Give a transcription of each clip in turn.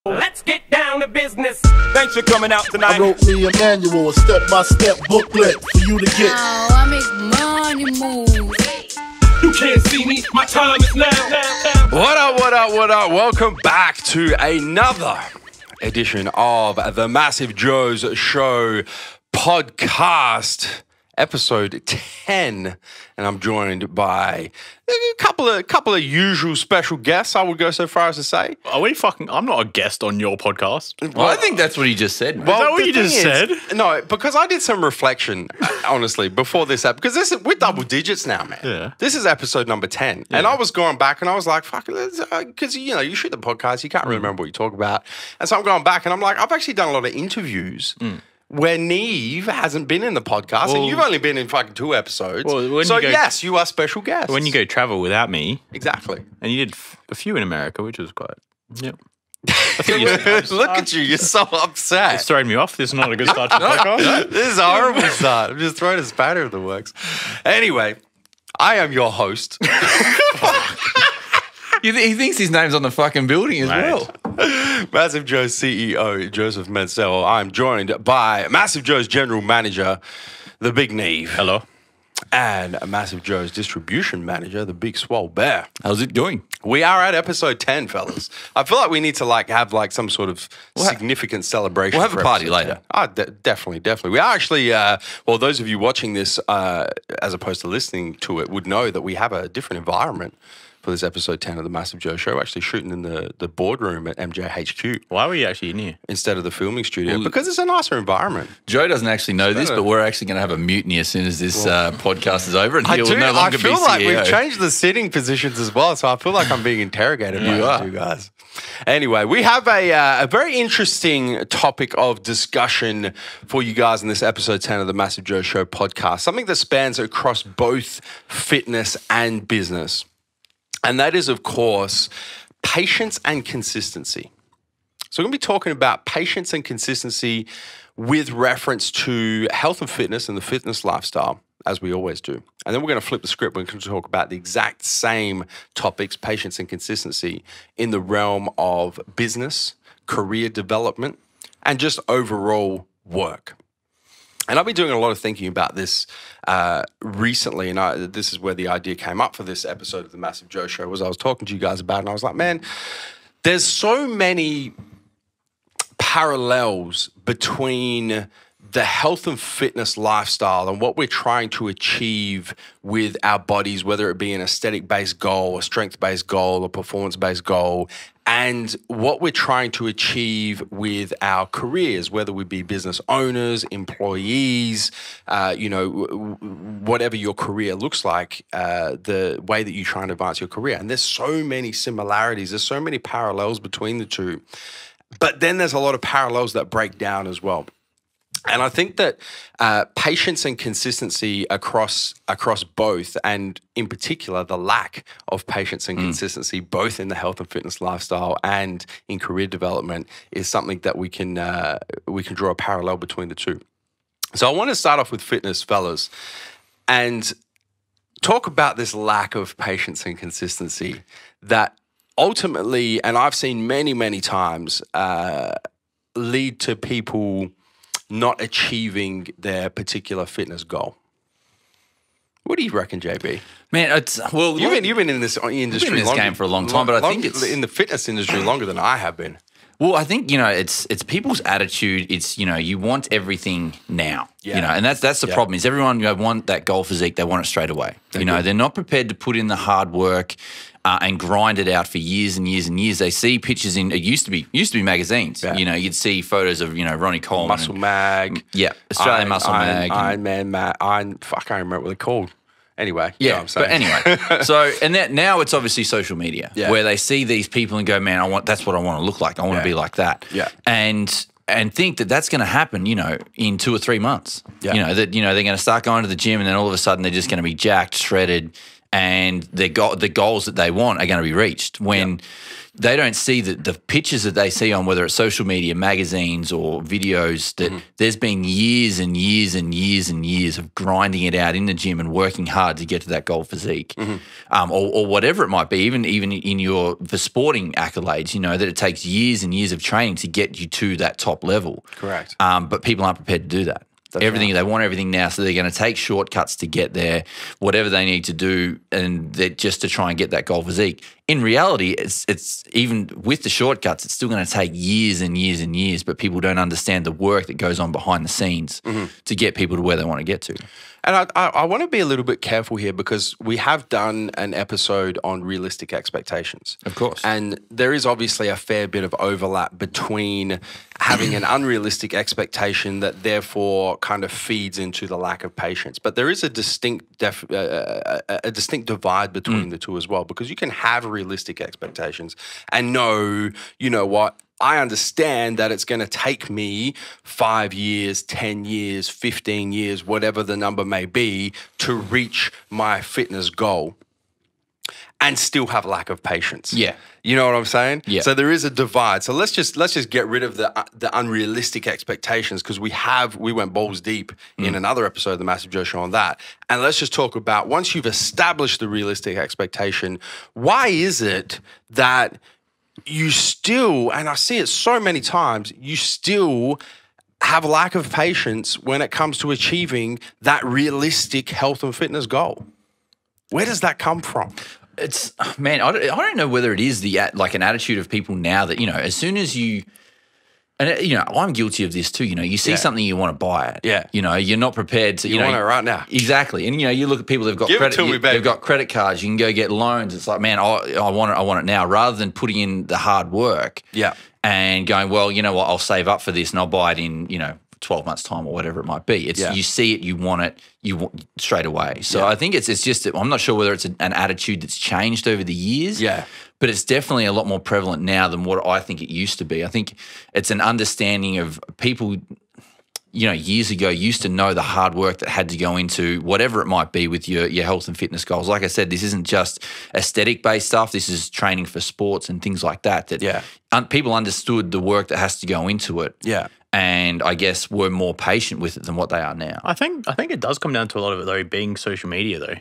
Let's get down to business. Thanks for coming out tonight. I wrote me a manual, a step-by-step booklet for you to get. Oh, I make money move. You can't see me, my time is now. What up? Welcome back to another edition of the MassiveJoes Show podcast, episode 10. And I'm joined by a couple of usual special guests, I would go so far as to say. Are we fucking... I'm not a guest on your podcast. Well, I think that's what he just said. Is that what you just said? No, because I did some reflection, honestly, before this episode. Because we're double digits now, man. Yeah. This is episode number 10. And I was going back and I was like, fuck, because, you shoot the podcast, you can't really remember what you talk about. And so I'm going back and I'm like, I've actually done a lot of interviews where Neve hasn't been in the podcast and you've only been in fucking 2 episodes. Well, so yes, you are special guests. When you go travel without me, Exactly. and you did a few in America, which was quite... Yep. Look at you, you're so upset. It's throwing me off. This is not a good start to the podcast. This is a horrible start. I'm just throwing a spanner in the works. Anyway, I am your host. He thinks his name's on the fucking building as well. MassiveJoes CEO, Joseph Mencel. I'm joined by MassiveJoes General Manager, the Big Neve. Hello. And MassiveJoes Distribution Manager, the Big Swole Bear. How's it going? We are at episode 10, fellas. I feel like we need to have some sort of significant celebration. We'll have for a party episode later. 10. Definitely. We are actually, those of you watching this as opposed to listening to it would know that we have a different environment for this episode 10 of the MassiveJoes Show. We're actually shooting in the boardroom at MJHQ Why were you actually in here? instead of the filming studio because it's a nicer environment. Joe doesn't actually know this, but we're actually going to have a mutiny as soon as this podcast is over, and he will no longer be CEO. I feel like we've changed the sitting positions as well, so I feel like I'm being interrogated by you two guys. Anyway, we have a very interesting topic of discussion for you guys in this episode 10 of the MassiveJoes Show podcast, something that spans across both fitness and business. And that is, of course, patience and consistency. So we're going to be talking about patience and consistency with reference to health and fitness and the fitness lifestyle, as we always do. And then we're going to flip the script. We're going to talk about the exact same topics, patience and consistency, in the realm of business, career development, and just overall work. And I've been doing a lot of thinking about this recently, and this is where the idea came up for this episode of the MassiveJoes Show, was I was talking to you guys about it, and I was like, man, there's so many parallels between the health and fitness lifestyle and what we're trying to achieve with our bodies, whether it be an aesthetic-based goal, a strength-based goal, a performance-based goal, and what we're trying to achieve with our careers, whether we be business owners, employees, whatever your career looks like, the way that you try and advance your career. And there's so many similarities. There's so many parallels between the two. But then there's a lot of parallels that break down as well. And I think that patience and consistency across both, and in particular the lack of patience and consistency both in the health and fitness lifestyle and in career development, is something that we can draw a parallel between the two. So I want to start off with fitness, fellas, and talk about this lack of patience and consistency that ultimately, and I've seen many, many times, lead to people not achieving their particular fitness goal. What do you reckon, JB? Man, You've been in this industry, been in this game for a long time, but I think it's in the fitness industry longer than I have been. Well, I think, it's people's attitude. It's, you want everything now, and that's the problem is everyone want that goal physique. They want it straight away. They're not prepared to put in the hard work and grind it out for years and years and years. They see pictures it used to be magazines. Yeah. You'd see photos of, Ronnie Coleman. Muscle Mag. Yeah, Australian Muscle Mag. Iron Man Mag. I can't remember what they're called. Anyway, you know what I'm saying. But anyway, so now it's obviously social media where they see these people and go, man, that's what I want to look like. I want to be like that. Yeah. And think that that's going to happen, in 2 or 3 months. Yeah. They're going to start going to the gym and then all of a sudden they're just going to be jacked, shredded, and the goals that they want are going to be reached when, they don't see the pictures that they see on whether it's social media, magazines or videos that there's been years and years and years and years of grinding it out in the gym and working hard to get to that goal physique, or whatever it might be, even in the sporting accolades, you know, that it takes years and years of training to get you to that top level. Correct. But people aren't prepared to do that. They want everything now, so they're going to take shortcuts to get there, whatever they need to do, and just to try and get that goal physique. In reality, it's even with the shortcuts, it's still going to take years and years and years. But people don't understand the work that goes on behind the scenes to get people to where they want to get to. And I want to be a little bit careful here because we have done an episode on realistic expectations. Of course. And there is obviously a fair bit of overlap between having an unrealistic expectation that therefore kind of feeds into the lack of patience. But there is a distinct divide between the two as well, because you can have realistic expectations and know, you know what, I understand that it's going to take me 5 years, 10 years, 15 years, whatever the number may be, to reach my fitness goal, and still have lack of patience. Yeah. You know what I'm saying? Yeah. So there is a divide. So let's just get rid of the unrealistic expectations, because we went balls deep in another episode of the MassiveJoes Show on that. And let's just talk about, once you've established the realistic expectation, why is it that you still, and I see it so many times, you still have lack of patience when it comes to achieving that realistic health and fitness goal? Where does that come from? It's, man, I don't know whether it is like an attitude of people now that, you know, as soon as you, and you know, I'm guilty of this too. You know, you see something, you want to buy it. Yeah. You know, you're not prepared to. You want it right now. Exactly. And you know, you look at people that've got credit. They've got credit cards. You can go get loans. It's like, man, I want it now, rather than putting in the hard work. Yeah. And going, well, you know what, I'll save up for this and I'll buy it in, you know, 12 months time or whatever it might be. It's you see it, you want it, you want straight away. So I think it's just, I'm not sure whether it's an attitude that's changed over the years. Yeah. But it's definitely a lot more prevalent now than what I think it used to be. I think it's an understanding of people, you know, years ago used to know the hard work that had to go into whatever it might be with your health and fitness goals. Like I said, this isn't just aesthetic-based stuff. This is training for sports and things like that. People understood the work that has to go into it. Yeah. And I guess were more patient with it than what they are now. I think it does come down to a lot of it though being social media though.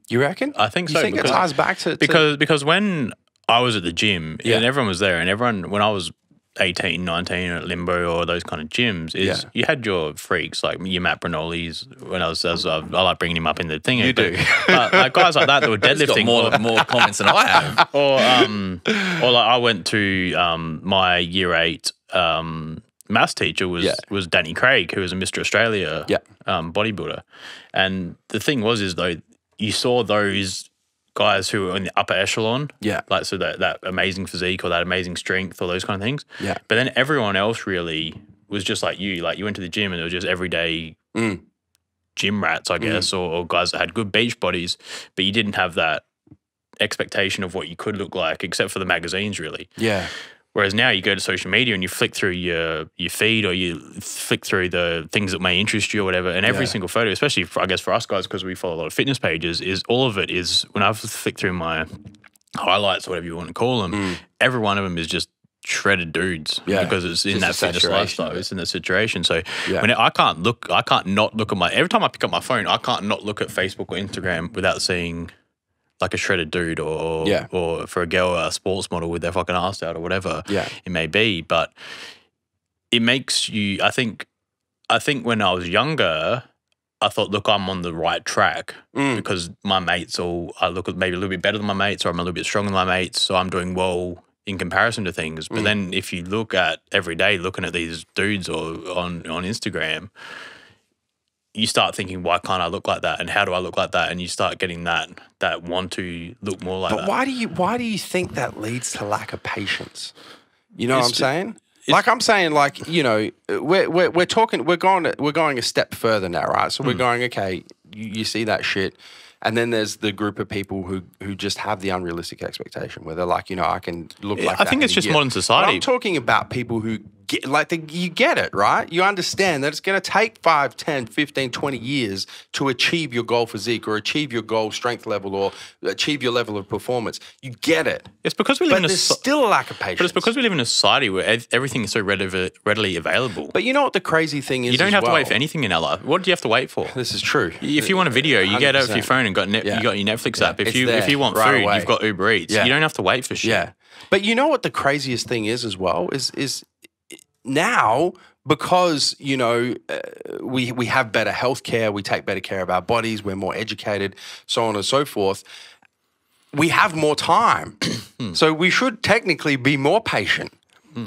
You reckon? I think so. You think it ties back to because when I was at the gym and everyone was there, and everyone, when I was 18, 19 at Limbo or those kind of gyms, you had your freaks like your Matt Bernoli's. When I like bringing him up in the thing. You do. Like guys like that were deadlifting. Got more comments than I have. Or like I went to my year 8 maths teacher was Danny Craig, who was a Mr. Australia bodybuilder. And the thing is though, you saw those guys who were in the upper echelon, like so that amazing physique or that amazing strength or those kind of things. Yeah. But then everyone else really was just like you went to the gym and it was just everyday gym rats, I guess, or guys that had good beach bodies, but you didn't have that expectation of what you could look like, except for the magazines, really. Yeah. Whereas now you go to social media and you flick through your feed, or you flick through the things that may interest you or whatever, and every single photo, especially for, I guess for us guys, because we follow a lot of fitness pages, is all of it is, when I've flicked through my highlights, or whatever you want to call them, every one of them is just shredded dudes because it's in that fitness lifestyle. It's in that situation. So when I can't not look at every time I pick up my phone, I can't not look at Facebook or Instagram without seeing like a shredded dude or for a girl, a sports model with their fucking ass out or whatever it may be. But it makes you, I think when I was younger, I thought, look, I'm on the right track because my mates I look maybe a little bit better than my mates, or I'm a little bit stronger than my mates, so I'm doing well in comparison to things. But then if you look at every day looking at these dudes or on Instagram, you start thinking, why can't I look like that? And how do I look like that? And you start getting that want to look more like that. But why do you think that leads to lack of patience? You know what I'm saying? Like I'm saying, like, you know, we're going a step further now, right? So we're going, okay, you see that shit. And then there's the group of people who just have the unrealistic expectation where they're like, you know, I can look like that. I think it's just modern society. But I'm talking about people who you get it, right? You understand that it's going to take 5, 10, 15, 20 years to achieve your goal physique or achieve your goal strength level or achieve your level of performance. You get it. It's because we live But there's still a lack of patience. But it's because we live in a society where everything is so readily available. But you know what the crazy thing is? You don't have to wait for anything in our life. What do you have to wait for? This is true. If you want a video, you get out of your phone and you got your Netflix app. If you want food, you've got Uber Eats. You don't have to wait for shit. Yeah. But you know what the craziest thing is as well is now, because, you know, we have better healthcare, we take better care of our bodies, we're more educated, so on and so forth, we have more time. So we should technically be more patient.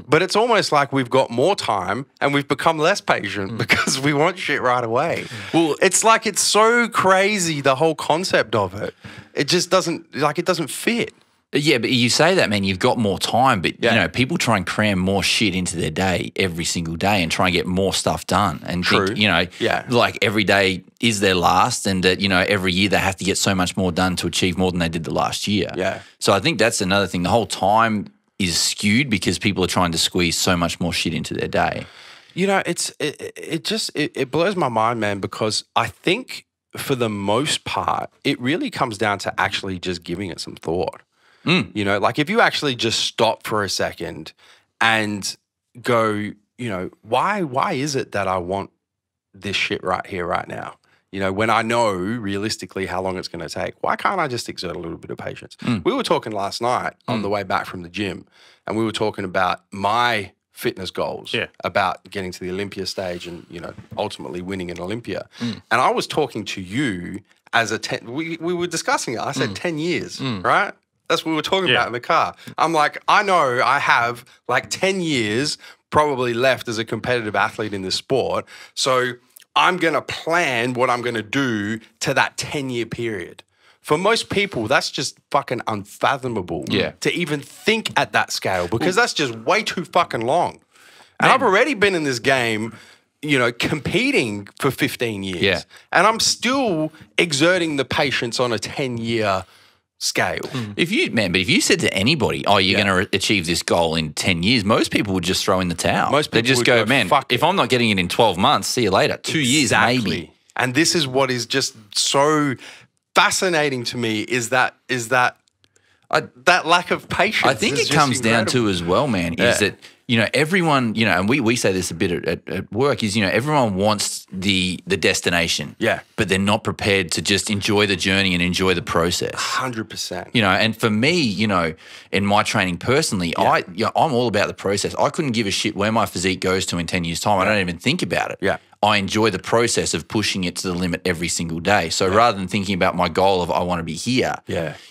But it's almost like we've got more time and we've become less patient because we want shit right away. Well, it's like it's so crazy, the whole concept of it. It just doesn't fit. Yeah, but you say that, man, you've got more time, but, you know, people try and cram more shit into their day every single day and try and get more stuff done and think, you know, like every day is their last and that, you know, every year they have to get so much more done to achieve more than they did the last year. Yeah. So I think that's another thing. The whole time is skewed because people are trying to squeeze so much more shit into their day. You know, it blows my mind, man, because I think for the most part, it really comes down to actually just giving it some thought. You know, like if you actually just stop for a second and go, you know, why is it that I want this shit right here, right now? You know, when I know realistically how long it's going to take, why can't I just exert a little bit of patience? We were talking last night on the way back from the gym, and we were talking about my fitness goals, about getting to the Olympia stage and, you know, ultimately winning an Olympia. And I was talking to you as we were discussing it. I said 10 years, right? That's what we were talking about in the car. I'm like, I know I have like 10 years probably left as a competitive athlete in this sport. So I'm going to plan what I'm going to do to that 10-year period. For most people, that's just fucking unfathomable to even think at that scale because that's just way too fucking long. And I've already been in this game, you know, competing for 15 years. Yeah. And I'm still exerting the patience on a 10-year scale. If you said to anybody, oh, you're going to achieve this goal in 10 years, most people would just throw in the towel. Most people just go, man, if I'm not getting it in 12 months, see you later. 2 years, maybe. And this is what is just so fascinating to me is that lack of patience. I think it comes down to as well, man, is that, you know, everyone, you know, and we say this a bit at work, is, you know, everyone wants the destination. Yeah. But they're not prepared to just enjoy the journey and enjoy the process. 100%. You know, and for me, you know, in my training personally, I'm all about the process. I couldn't give a shit where my physique goes to in 10 years' time. I don't even think about it. Yeah. I enjoy the process of pushing it to the limit every single day. So rather than thinking about my goal of I want to be here,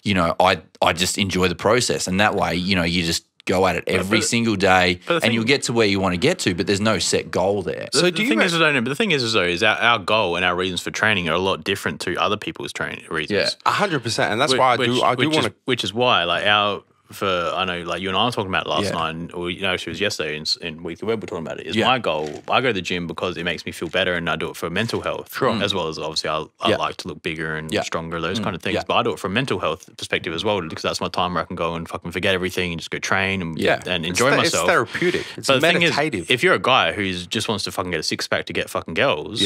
you know, I just enjoy the process. And that way, you know, you just go at it every single day and you'll get to where you want to get to, but there's no set goal there. So the thing is though, is our goal and our reasons for training are a lot different to other people's training reasons. Yeah, 100%. And that's why I do want to. Which is why, like, I know, like, you and I were talking about it last night, or, you know, she was yesterday in Weekly Web, we're talking about it, is my goal. I go to the gym because it makes me feel better and I do it for mental health, as well as obviously I like to look bigger and stronger, those kind of things. But I do it from a mental health perspective as well, because that's my time where I can go and fucking forget everything and just go train and enjoy myself. It's therapeutic. It's meditative. The thing is, if you're a guy who just wants to fucking get a six-pack to get fucking girls,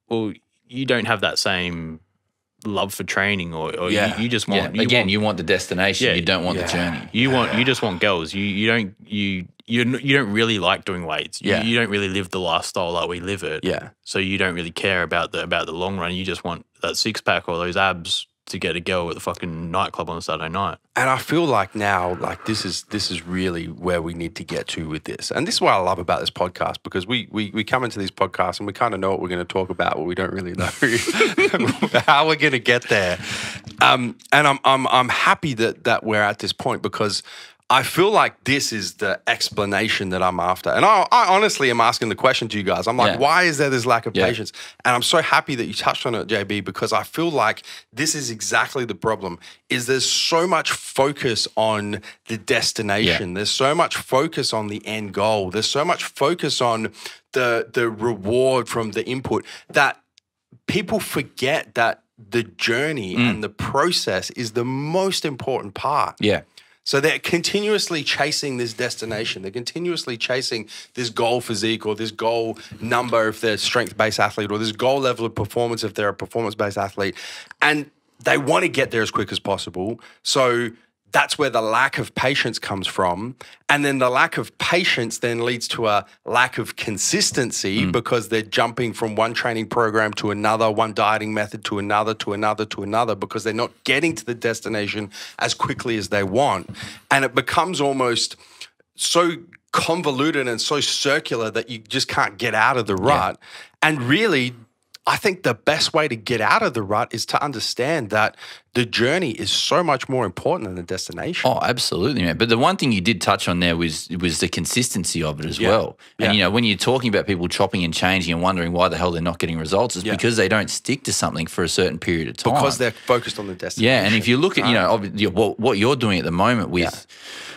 well, you don't have that same love for training, or you just want you want the destination. You don't want the journey. You just want girls. You don't really like doing weights. You don't really live the lifestyle like we live it. Yeah. So you don't really care about the long run. You just want that six pack or those abs to get a girl at the fucking nightclub on a Saturday night. And I feel like now, like, this is really where we need to get to with this. And this is what I love about this podcast, because we come into these podcasts and we kind of know what we're going to talk about, but we don't really know how we're going to get there. And I'm happy that we're at this point, because I feel like this is the explanation that I'm after. And I honestly am asking the question to you guys. I'm like, why is there this lack of patience? And I'm so happy that you touched on it, JB, because I feel like this is exactly the problem, is there's so much focus on the destination. There's so much focus on the end goal. There's so much focus on the reward from the input that people forget that the journey and the process is the most important part. Yeah. So they're continuously chasing this destination. They're continuously chasing this goal physique or this goal number if they're a strength-based athlete, or this goal level of performance if they're a performance-based athlete. And they want to get there as quick as possible. So that's where the lack of patience comes from. And then the lack of patience then leads to a lack of consistency because they're jumping from one training program to another, one dieting method to another, to another, to another, because they're not getting to the destination as quickly as they want. And it becomes almost so convoluted and so circular that you just can't get out of the rut. And really, I think the best way to get out of the rut is to understand that the journey is so much more important than the destination. Oh, absolutely, man. But the one thing you did touch on there was the consistency of it as well. And, you know, when you're talking about people chopping and changing and wondering why the hell they're not getting results, it's because they don't stick to something for a certain period of time. Because they're focused on the destination. Yeah, and if you look at, you know, what you're doing at the moment with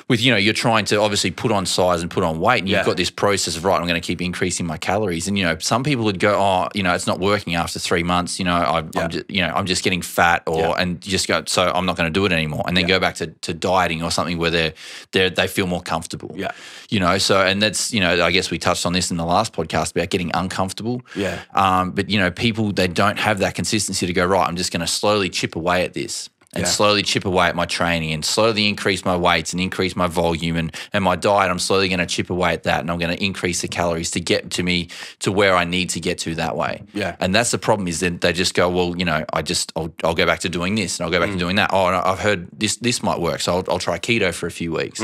you know, you're trying to obviously put on size and put on weight, and you've got this process of, right, I'm going to keep increasing my calories. And, you know, some people would go, oh, you know, it's not working after 3 months, you know, I'm just getting fat, or and just go, so I'm not going to do it anymore, and then go back to dieting or something where they feel more comfortable. Yeah. You know, so, and that's, you know, I guess we touched on this in the last podcast about getting uncomfortable. Yeah. But, you know, people, they don't have that consistency to go, right, I'm just going to slowly chip away at this. And slowly chip away at my training, and slowly increase my weights and increase my volume, and my diet, I'm slowly going to chip away at that, and I'm going to increase the calories to get to me to where I need to get to that way. Yeah. And that's the problem, is that they just go, well, you know, I'll go back to doing this, and I'll go back to doing that. Oh, I've heard this might work, so I'll try keto for a few weeks.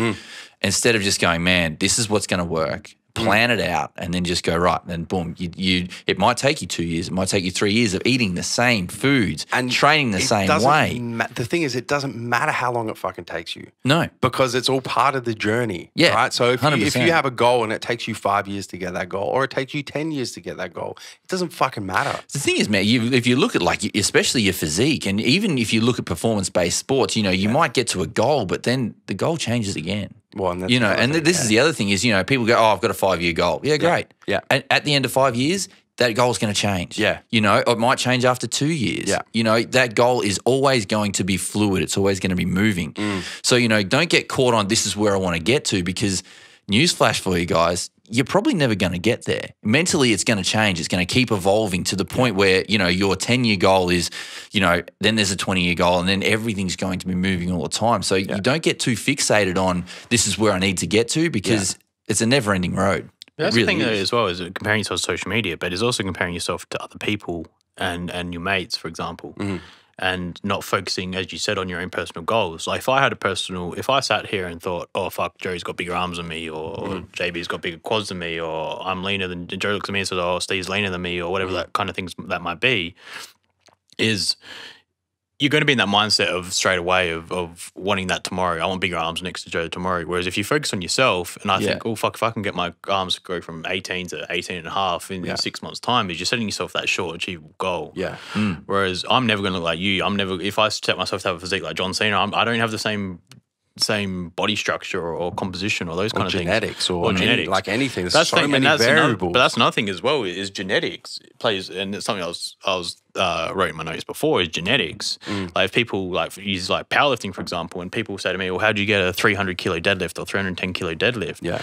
Instead of just going, man, this is what's going to work. Plan it out, and then just go, right, then boom, it might take you 2 years, it might take you 3 years of eating the same foods and training the same way. The thing is, it doesn't matter how long it fucking takes you. No. Because it's all part of the journey. Yeah. Right? So if you have a goal and it takes you 5 years to get that goal, or it takes you 10 years to get that goal, it doesn't fucking matter. The thing is, man, if you look at, like, especially your physique, and even if you look at performance-based sports, you know, you might get to a goal, but then the goal changes again. Well, and you know, and this is the other thing is, you know, people go, oh, I've got a 5-year goal. Yeah, great. Yeah. And at the end of 5 years, that goal is going to change. Yeah. You know, it might change after 2 years. Yeah. You know, that goal is always going to be fluid. It's always going to be moving. So, you know, don't get caught on this is where I want to get to, because newsflash for you guys, you're probably never going to get there. Mentally, it's going to change. It's going to keep evolving to the point where, you know, your 10-year goal is, you know, then there's a 20-year goal, and then everything's going to be moving all the time. So you don't get too fixated on this is where I need to get to, because it's a never-ending road. That's the thing, though, as well, is comparing yourself to social media, but it's also comparing yourself to other people and your mates, for example. And not focusing, as you said, on your own personal goals. Like if I sat here and thought, oh, fuck, Joe's got bigger arms than me, or JB's got bigger quads than me, or I'm leaner than, Joe looks at me and says, oh, Steve's leaner than me, or whatever that kind of things that might be, is you're going to be in that mindset of straight away of wanting that tomorrow. I want bigger arms next to Joe tomorrow. Whereas if you focus on yourself, and I think, oh, fuck, if I can get my arms to go from 18 to 18 and a half in 6 months' time, is you're setting yourself that short, achievable goal. Yeah. Whereas I'm never going to look like you. If I set myself to have a physique like John Cena, I don't have the same body structure or composition or those kind of genetics things. Or genetics. Like anything. There's so many variables. But that's another thing as well, is genetics plays, and it's something I was wrote in my notes before, is genetics. Like if people use like powerlifting, for example, and people say to me, well, how do you get a 300 kilo deadlift or 310 kilo deadlift? Yeah.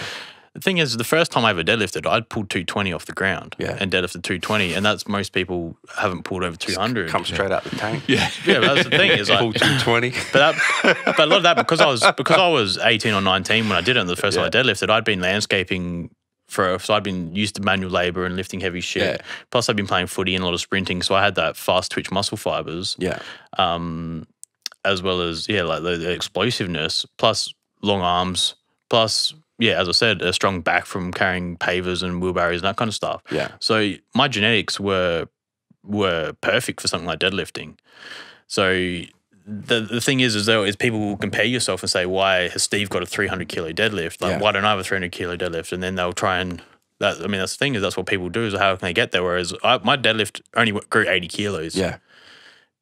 The thing is, the first time I ever deadlifted, I'd pulled 220 off the ground and deadlifted 220, and that's most people haven't pulled over 200. Come straight out the tank. Yeah, but that's the thing is, like, pulled 220. But a lot of that because I was 18 or 19 when I did it. And the first time I deadlifted, I'd been landscaping so I'd been used to manual labor and lifting heavy shit. Yeah. Plus, I'd been playing footy and a lot of sprinting, so I had that fast twitch muscle fibers. Yeah. As well as like the explosiveness, plus long arms, plus. Yeah, as I said, a strong back from carrying pavers and wheelbarrows and that kind of stuff. Yeah. So my genetics were perfect for something like deadlifting. So the thing is people will compare yourself and say, why has Steve got a 300 kilo deadlift? Like, why don't I have a 300 kilo deadlift? And then they'll try and that's the thing is that's what people do, is how can they get there? Whereas my deadlift only grew 80 kilos. Yeah.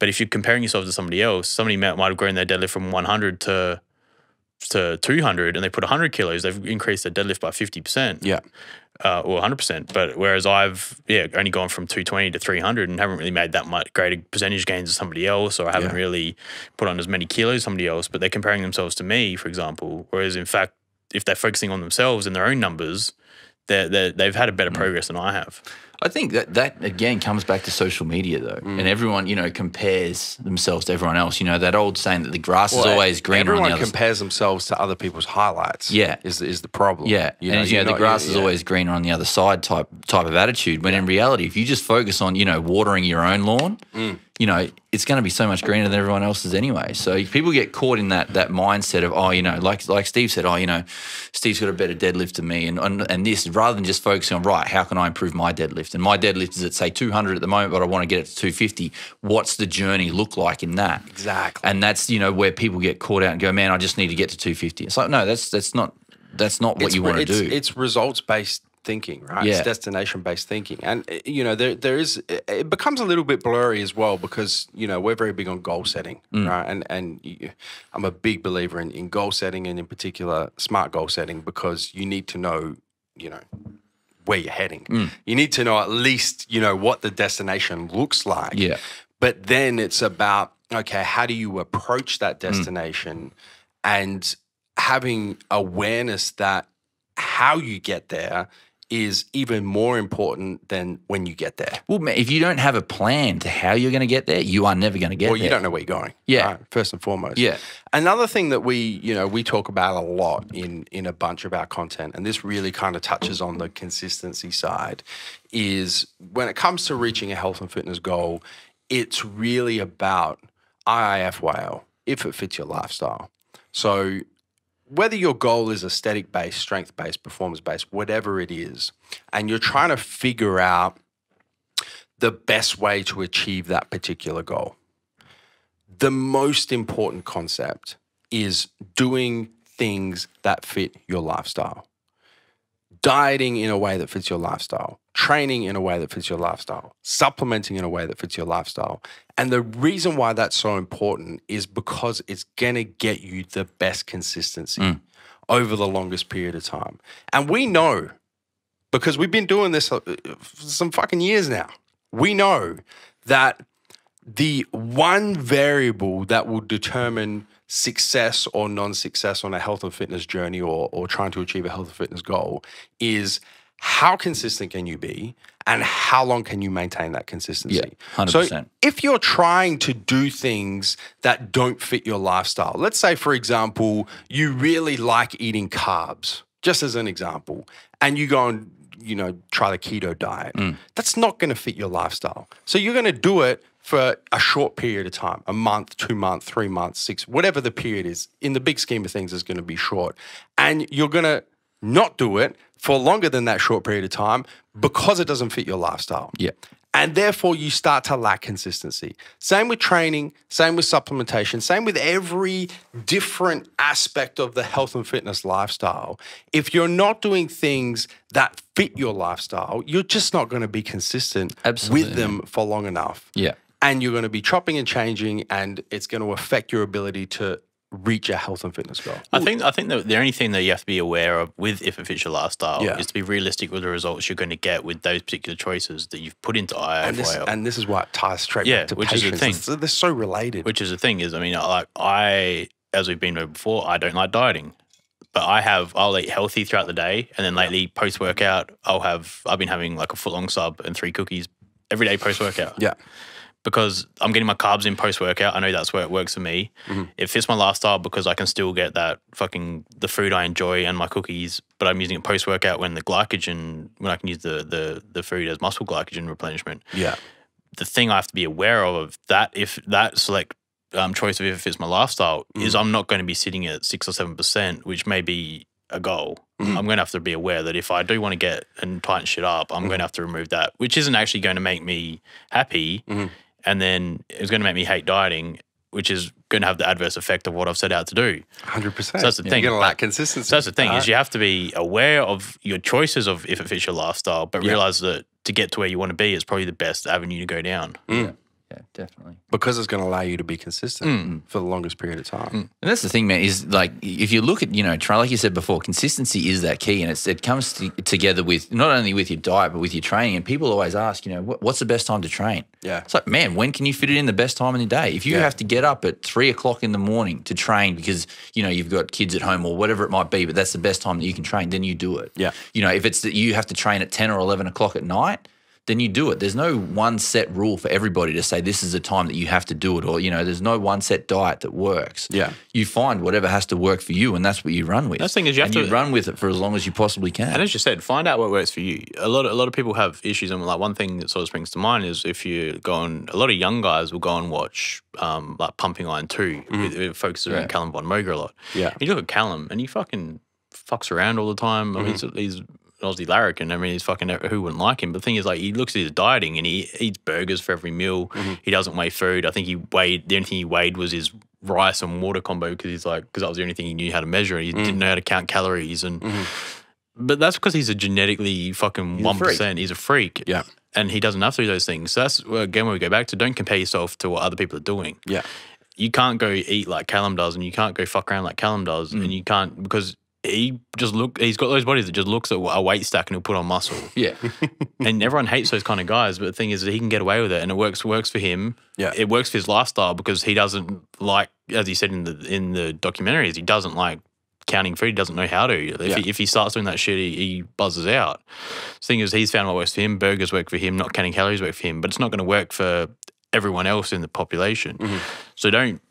But if you're comparing yourself to somebody else, somebody might have grown their deadlift from 100 to to 200 and they put 100 kilos, they've increased their deadlift by 50%. Yeah. Or 100%. But whereas I've only gone from 220 to 300 and haven't really made that much greater percentage gains as somebody else, or I haven't really put on as many kilos as somebody else, but they're comparing themselves to me, for example. Whereas in fact, if they're focusing on themselves and their own numbers, they've had a better progress than I have. I think that again comes back to social media though, and everyone compares themselves to everyone else. That old saying that the grass is always greener. Everyone on the other compares themselves to other people's highlights. Yeah, is the problem. Yeah, the grass is always greener on the other side type of attitude. When in reality, if you just focus on watering your own lawn, it's going to be so much greener than everyone else's anyway. So people get caught in that mindset of like Steve said, Steve's got a better deadlift than me, and this, rather than just focusing on how can I improve my deadlift? And my deadlift is at say 200 at the moment, but I want to get it to 250. What's the journey look like in that? Exactly. And that's where people get caught out and go, man, I just need to get to 250. It's like, no, that's not what you want to do. It's results based thinking, right? Yeah. It's destination based thinking, and it becomes a little bit blurry as well because we're very big on goal setting, right? And I'm a big believer in goal setting, and in particular smart goal setting, because you need to know where you're heading. You need to know at least what the destination looks like. Yeah. But then it's about, okay, how do you approach that destination and having awareness that how you get there is even more important than when you get there. Well, if you don't have a plan to how you're going to get there, you are never going to get there. Well, you don't know where you're going. Yeah. Right? First and foremost. Yeah. Another thing that we talk about a lot in a bunch of our content, and this really kind of touches on the consistency side, is when it comes to reaching a health and fitness goal, it's really about IIFYL, if it fits your lifestyle. So whether your goal is aesthetic-based, strength-based, performance-based, whatever it is, and you're trying to figure out the best way to achieve that particular goal, the most important concept is doing things that fit your lifestyle. Dieting in a way that fits your lifestyle, training in a way that fits your lifestyle, supplementing in a way that fits your lifestyle. And the reason why that's so important is because it's going to get you the best consistency over the longest period of time. And we know, because we've been doing this for some fucking years now, we know that the one variable that will determine success or non-success on a health and fitness journey or trying to achieve a health and fitness goal is how consistent can you be and how long can you maintain that consistency? Yeah, 100%. So if you're trying to do things that don't fit your lifestyle, let's say, for example, you really like eating carbs, just as an example, and you go and try the keto diet, that's not going to fit your lifestyle. So you're going to do it for a short period of time, a month, 2 months, 3 months, 6, whatever the period is. In the big scheme of things, is going to be short. And you're going to not do it for longer than that short period of time because it doesn't fit your lifestyle. Yeah. And therefore, you start to lack consistency. Same with training, same with supplementation, same with every different aspect of the health and fitness lifestyle. If you're not doing things that fit your lifestyle, you're just not going to be consistent with them for long enough. Yeah. And you're going to be chopping and changing, and it's going to affect your ability to reach a health and fitness goal. I think the only thing that you have to be aware of with if it fits your lifestyle is to be realistic with the results you're going to get with those particular choices that you've put into IIFYL. And this is why it ties straight back to patience. Is the thing. They're so related. Which is the thing is, as we've been over before, I don't like dieting. But I'll eat healthy throughout the day, and then lately post-workout, I've been having like a foot-long sub and 3 cookies every day post-workout. Yeah. Because I'm getting my carbs in post-workout. I know that's where it works for me. It fits my lifestyle because I can still get the food I enjoy and my cookies, but I'm using it post-workout when I can use the food as muscle glycogen replenishment. Yeah. The thing I have to be aware of that if that select choice of if it fits my lifestyle is I'm not going to be sitting at 6 or 7%, which may be a goal. I'm going to have to be aware that if I do want to get and tighten shit up, I'm going to have to remove that, which isn't actually going to make me happy. And then it's going to make me hate dieting, which is going to have the adverse effect of what I've set out to do. 100%. So that's the thing. You're going to lack consistency. So that's the thing is you have to be aware of your choices of if it fits your lifestyle, but realize that to get to where you want to be is probably the best avenue to go down. Yeah, definitely. because it's going to allow you to be consistent for the longest period of time. And that's the thing, man, is like if you look at, like you said before, consistency is that key, and it comes together with not only with your diet but with your training. And people always ask, what's the best time to train? Yeah. It's like, man, when can you fit it in the best time in the day? If you have to get up at 3 o'clock in the morning to train because, you've got kids at home or whatever it might be, but that's the best time that you can train, then you do it. Yeah. If it's that you have to train at 10 or 11 o'clock at night, then you do it. There's no one set rule for everybody to say this is the time that you have to do it, or, there's no one set diet that works. Yeah. You find whatever has to work for you, and that's what you run with. The thing is, you run with it for as long as you possibly can. And as you said, find out what works for you. A lot of people have issues, and like one thing that sort of springs to mind is if you go on, a lot of young guys will go and watch like Pumping Iron 2. It focuses on Callum Von Moger a lot. Yeah. You look at Callum, and he fucking fucks around all the time. I mean, he's Aussie larrikin. I mean, he's fucking, who wouldn't like him? But the thing is, like, he looks at his dieting and he eats burgers for every meal. He doesn't weigh food. I think the only thing he weighed was his rice and water combo because that was the only thing he knew how to measure. He didn't know how to count calories. But that's because he's a genetically fucking 1%. He's a freak. Yeah. And he doesn't have to do those things. So that's, again, when we go back to, don't compare yourself to what other people are doing. Yeah. You can't go eat like Callum does, and you can't go fuck around like Callum does, and you can't, because he's got those bodies that just looks at a weight stack and he'll put on muscle. Yeah. And everyone hates those kind of guys, but the thing is that he can get away with it, and it works for him. Yeah. It works for his lifestyle because he doesn't like, as he said in the documentaries, he doesn't like counting food. He doesn't know how to. If he starts doing that shit, he buzzes out. The thing is, he's found what works for him. Burgers work for him. Not counting calories work for him, but it's not going to work for everyone else in the population. So don't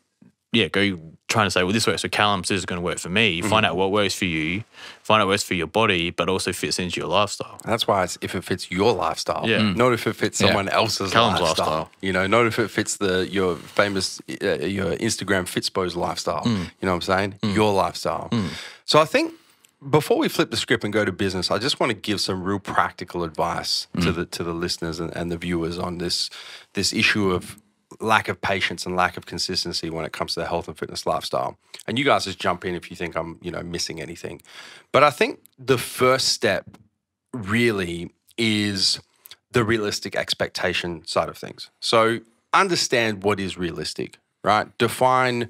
go trying to say, well, this works for Callum, so this is going to work for me. Find out what works for you, find out what works for your body, but also fits into your lifestyle. That's why it's if it fits your lifestyle, not if it fits someone else's Callum's lifestyle. Not if it fits your famous, your Instagram Fitspo's lifestyle. You know what I'm saying? Your lifestyle. So I think before we flip the script and go to business, I just want to give some real practical advice to the listeners and the viewers on this issue of lack of patience and lack of consistency when it comes to the health and fitness lifestyle. And you guys just jump in if you think I'm, missing anything. But I think the first step really is the realistic expectation side of things. So understand what is realistic, right? Define,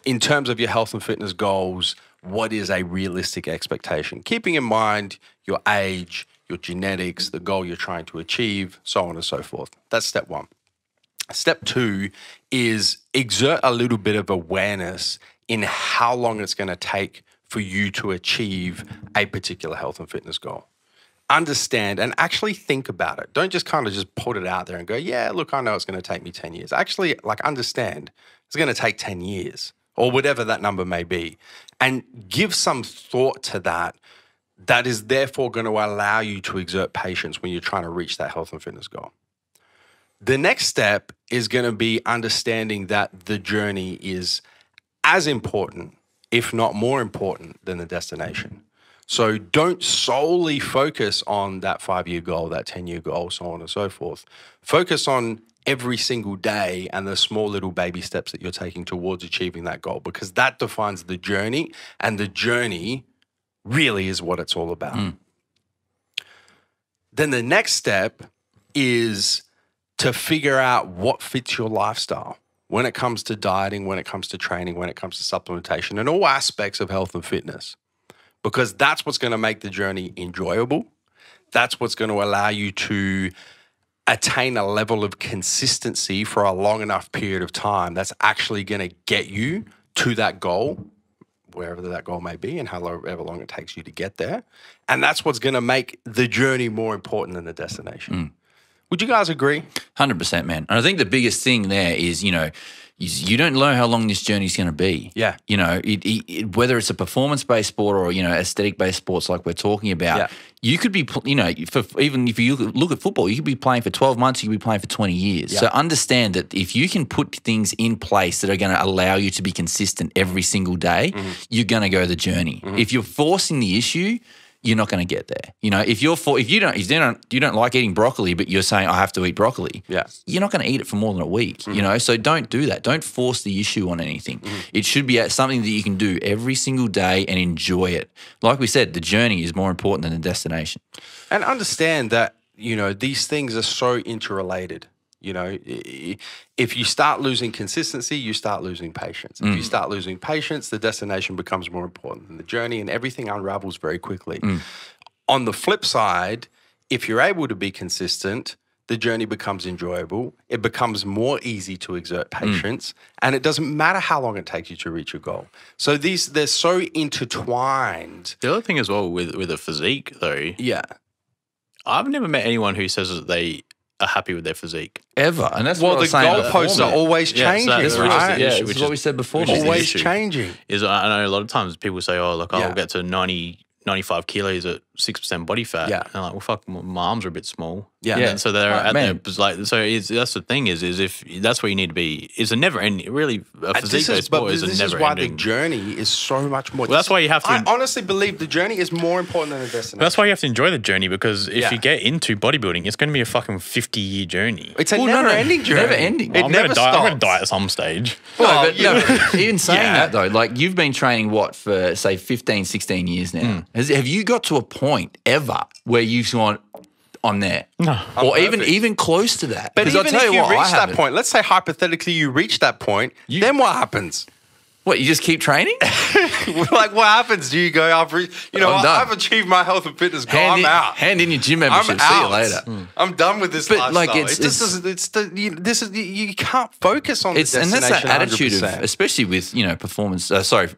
in terms of your health and fitness goals, what is a realistic expectation? Keeping in mind your age, your genetics, the goal you're trying to achieve, so on and so forth. That's step one. Step two is exert a little bit of awareness in how long it's going to take for you to achieve a particular health and fitness goal. Understand and actually think about it. Don't just kind of just put it out there and go, yeah, look, I know it's going to take me 10 years. Actually, understand it's going to take 10 years or whatever that number may be. And give some thought to that. That is therefore going to allow you to exert patience when you're trying to reach that health and fitness goal. The next step is going to be understanding that the journey is as important, if not more important, than the destination. So don't solely focus on that 5-year goal, that 10-year goal, so on and so forth. Focus on every single day and the small little baby steps that you're taking towards achieving that goal, because that defines the journey, and the journey really is what it's all about. Then the next step is to figure out what fits your lifestyle when it comes to dieting, when it comes to training, when it comes to supplementation, and all aspects of health and fitness, because that's what's going to make the journey enjoyable. That's what's going to allow you to attain a level of consistency for a long enough period of time that's actually going to get you to that goal, wherever that goal may be and however long it takes you to get there. And that's what's going to make the journey more important than the destination. Would you guys agree? 100%, man. And I think the biggest thing there is, you don't know how long this journey is going to be. Yeah. Whether it's a performance-based sport or, aesthetic-based sports like we're talking about, you could be, even if you look at football, you could be playing for 12 months, you could be playing for 20 years. So understand that if you can put things in place that are going to allow you to be consistent every single day, you're going to go the journey. If you're forcing the issue, you're not going to get there. If you don't like eating broccoli, but you're saying I have to eat broccoli, you're not going to eat it for more than a week. So don't do that. Don't force the issue on anything. It should be something that you can do every single day and enjoy it. Like we said, the journey is more important than the destination. And understand that these things are so interrelated. You know, if you start losing consistency, you start losing patience. If you start losing patience, the destination becomes more important than the journey, and everything unravels very quickly. On the flip side, if you're able to be consistent, the journey becomes enjoyable. It becomes more easy to exert patience, and it doesn't matter how long it takes you to reach your goal. So they're so intertwined. The other thing as well with a physique, though, Yeah. I've never met anyone who says that they are happy with their physique. Ever. And that's Well, what I the was saying goalposts before, are man. always changing, That's what right? this is what we said before. which is the Always issue. changing. Is I know a lot of times people say, oh, look, Yeah. I'll get to 95 kilos at 6% body fat. Yeah. And I'm like, well, fuck, my arms are a bit small. Yeah. And then, so they're Right, at man. there. Like, so that's the thing is if that's where you need to be. It's a never ending, really, a physique sport is a this never is why ending. the journey is so much more. Well, that's why you have to- I honestly believe the journey is more important than the destination. That's why you have to enjoy the journey, because if Yeah. you get into bodybuilding, it's going to be a fucking 50-year journey. It's a Well, no, no, never-ending journey. never ending. It I'm never going to stops. die at some stage. No, Well, but even saying Yeah. that though, like you've been training what for say 15, 16 years now. Have you got to a point ever where you've gone, I'm there? No. Or perfect. even close to that? But 'Cause even I'll tell if you what, I reach that haven't. point, let's say hypothetically you reach that point, then what happens? What, you just keep training? Like, what happens? Do you go, I've I'm done. I've achieved my health and fitness goal. I'm out. Hand in your gym I'm membership. See you out. later. I'm done with this But, lifestyle. like, You can't focus on the And that's destination that attitude of, 100%. especially with performance.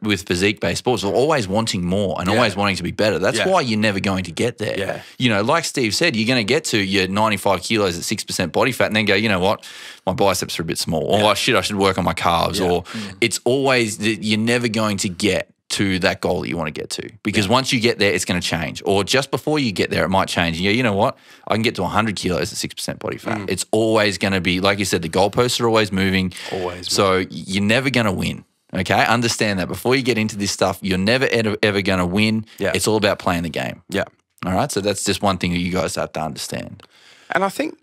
With physique-based sports, of always wanting more and always wanting to be better. That's Yeah. why you're never going to get there. Yeah. You know, like Steve said, you're going to get to your 95 kilos at 6% body fat, and then go, you know what, my biceps are a bit small, or I should work on my calves, or it's always you're never going to get to that goal that you want to get to, because once you get there, it's going to change, or just before you get there, it might change. Yeah, you know what? I can get to 100 kilos at 6% body fat. It's always going to be, like you said, the goalposts are always moving. Always So you're never going to win. Okay, understand that. Before you get into this stuff, you're never ever going to win. Yeah. It's all about playing the game. Yeah. All right, so that's just one thing that you guys have to understand. And I think,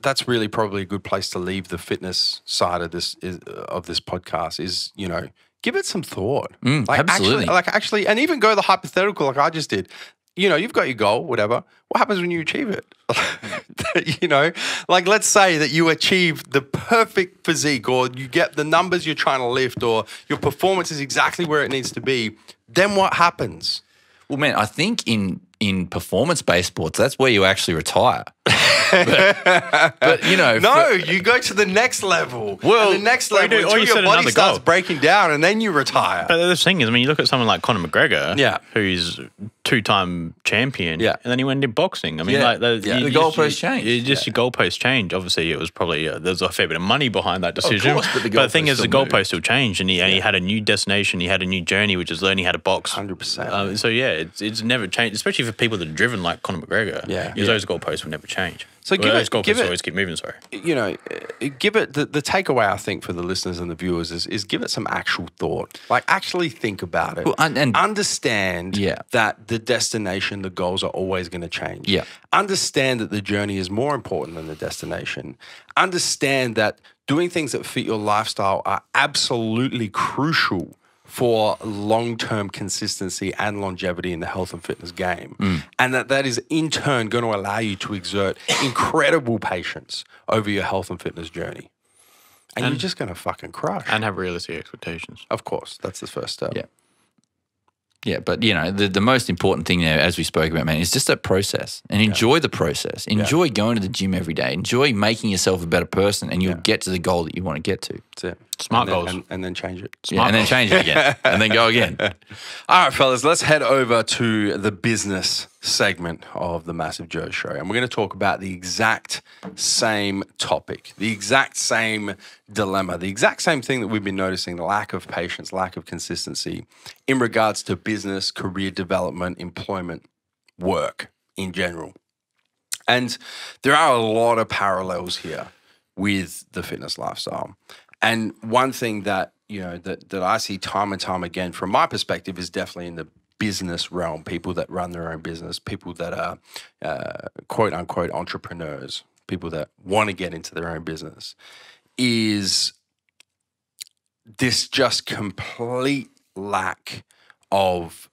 that's really probably a good place to leave the fitness side of this podcast is, give it some thought. Absolutely. Actually, and even go the hypothetical like I just did. You've got your goal, whatever. What happens when you achieve it? Like let's say that you achieve the perfect physique, or you get the numbers you're trying to lift, or your performance is exactly where it needs to be. Then what happens? Well, man, I think in performance-based sports, that's where you actually retire. but No, you go to the next level. Well, and the next or you level do- or until you your set body another starts goal. breaking down, and then you retire. But the thing is, you look at someone like Conor McGregor, Yeah. who's two-time champion, Yeah. and then he went into boxing. The goalposts change. Your goalposts change. Obviously, it was probably there's a fair bit of money behind that decision. course, but the the thing goalposts is, the still move. goalposts still changed, and he had a new destination. He had a new journey, which is learning how to box. 100%. So yeah, it's never changed, especially for people that are driven like Conor McGregor. Yeah. because those goalposts will never change. So give those it- goalposts give it- always keep moving. Sorry. Give it the takeaway, I think, for the listeners and the viewers is give it some actual thought. Like, actually think about it. Well, and- understand Yeah. that the destination, the goals are always going to change. Yeah. Understand that the journey is more important than the destination. Understand that doing things that fit your lifestyle are absolutely crucial for long-term consistency and longevity in the health and fitness game. And that is in turn going to allow you to exert incredible patience over your health and fitness journey. And you're just going to fucking crush. And have realistic expectations. Of course, that's the first step. Yeah. Yeah, but the most important thing there, as we spoke about, man, is just that process, and enjoy the process. Enjoy going to the gym every day. Enjoy making yourself a better person, and you'll get to the goal that you want to get to. That's it. Smart And then- goals. And then change it. Yeah, and then change it again, and then go again. All right, fellas, let's head over to the business segment of the Massive Joe Show. And we're going to talk about the exact same topic, the exact same dilemma, the exact same thing that we've been noticing, the lack of patience, lack of consistency in regards to business, career development, employment, work in general. And there are a lot of parallels here with the fitness lifestyle. And one thing that, that I see time and time again from my perspective is definitely in the business realm, people that run their own business, people that are quote unquote entrepreneurs, people that want to get into their own business, is this just complete lack of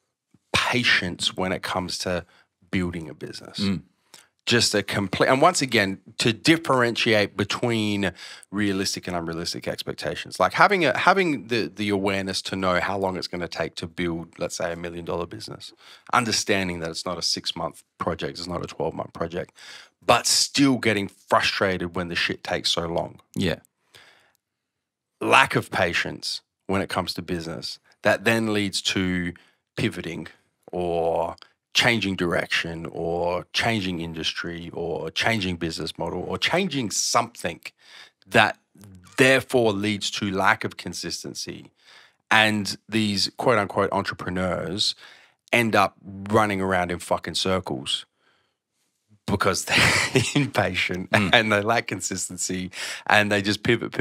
patience when it comes to building a business. just a complete, and once again, to differentiate between realistic and unrealistic expectations, like having the awareness to know how long it's going to take to build, let's say, $1 million business, understanding that it's not a 6-month project, it's not a 12-month project, but still getting frustrated when the shit takes so long. Yeah. Lack of patience when it comes to business, that then leads to pivoting or changing direction or changing industry or changing business model or changing something that therefore leads to lack of consistency. And these quote unquote entrepreneurs end up running around in fucking circles because they're impatient and they lack consistency and they just pivot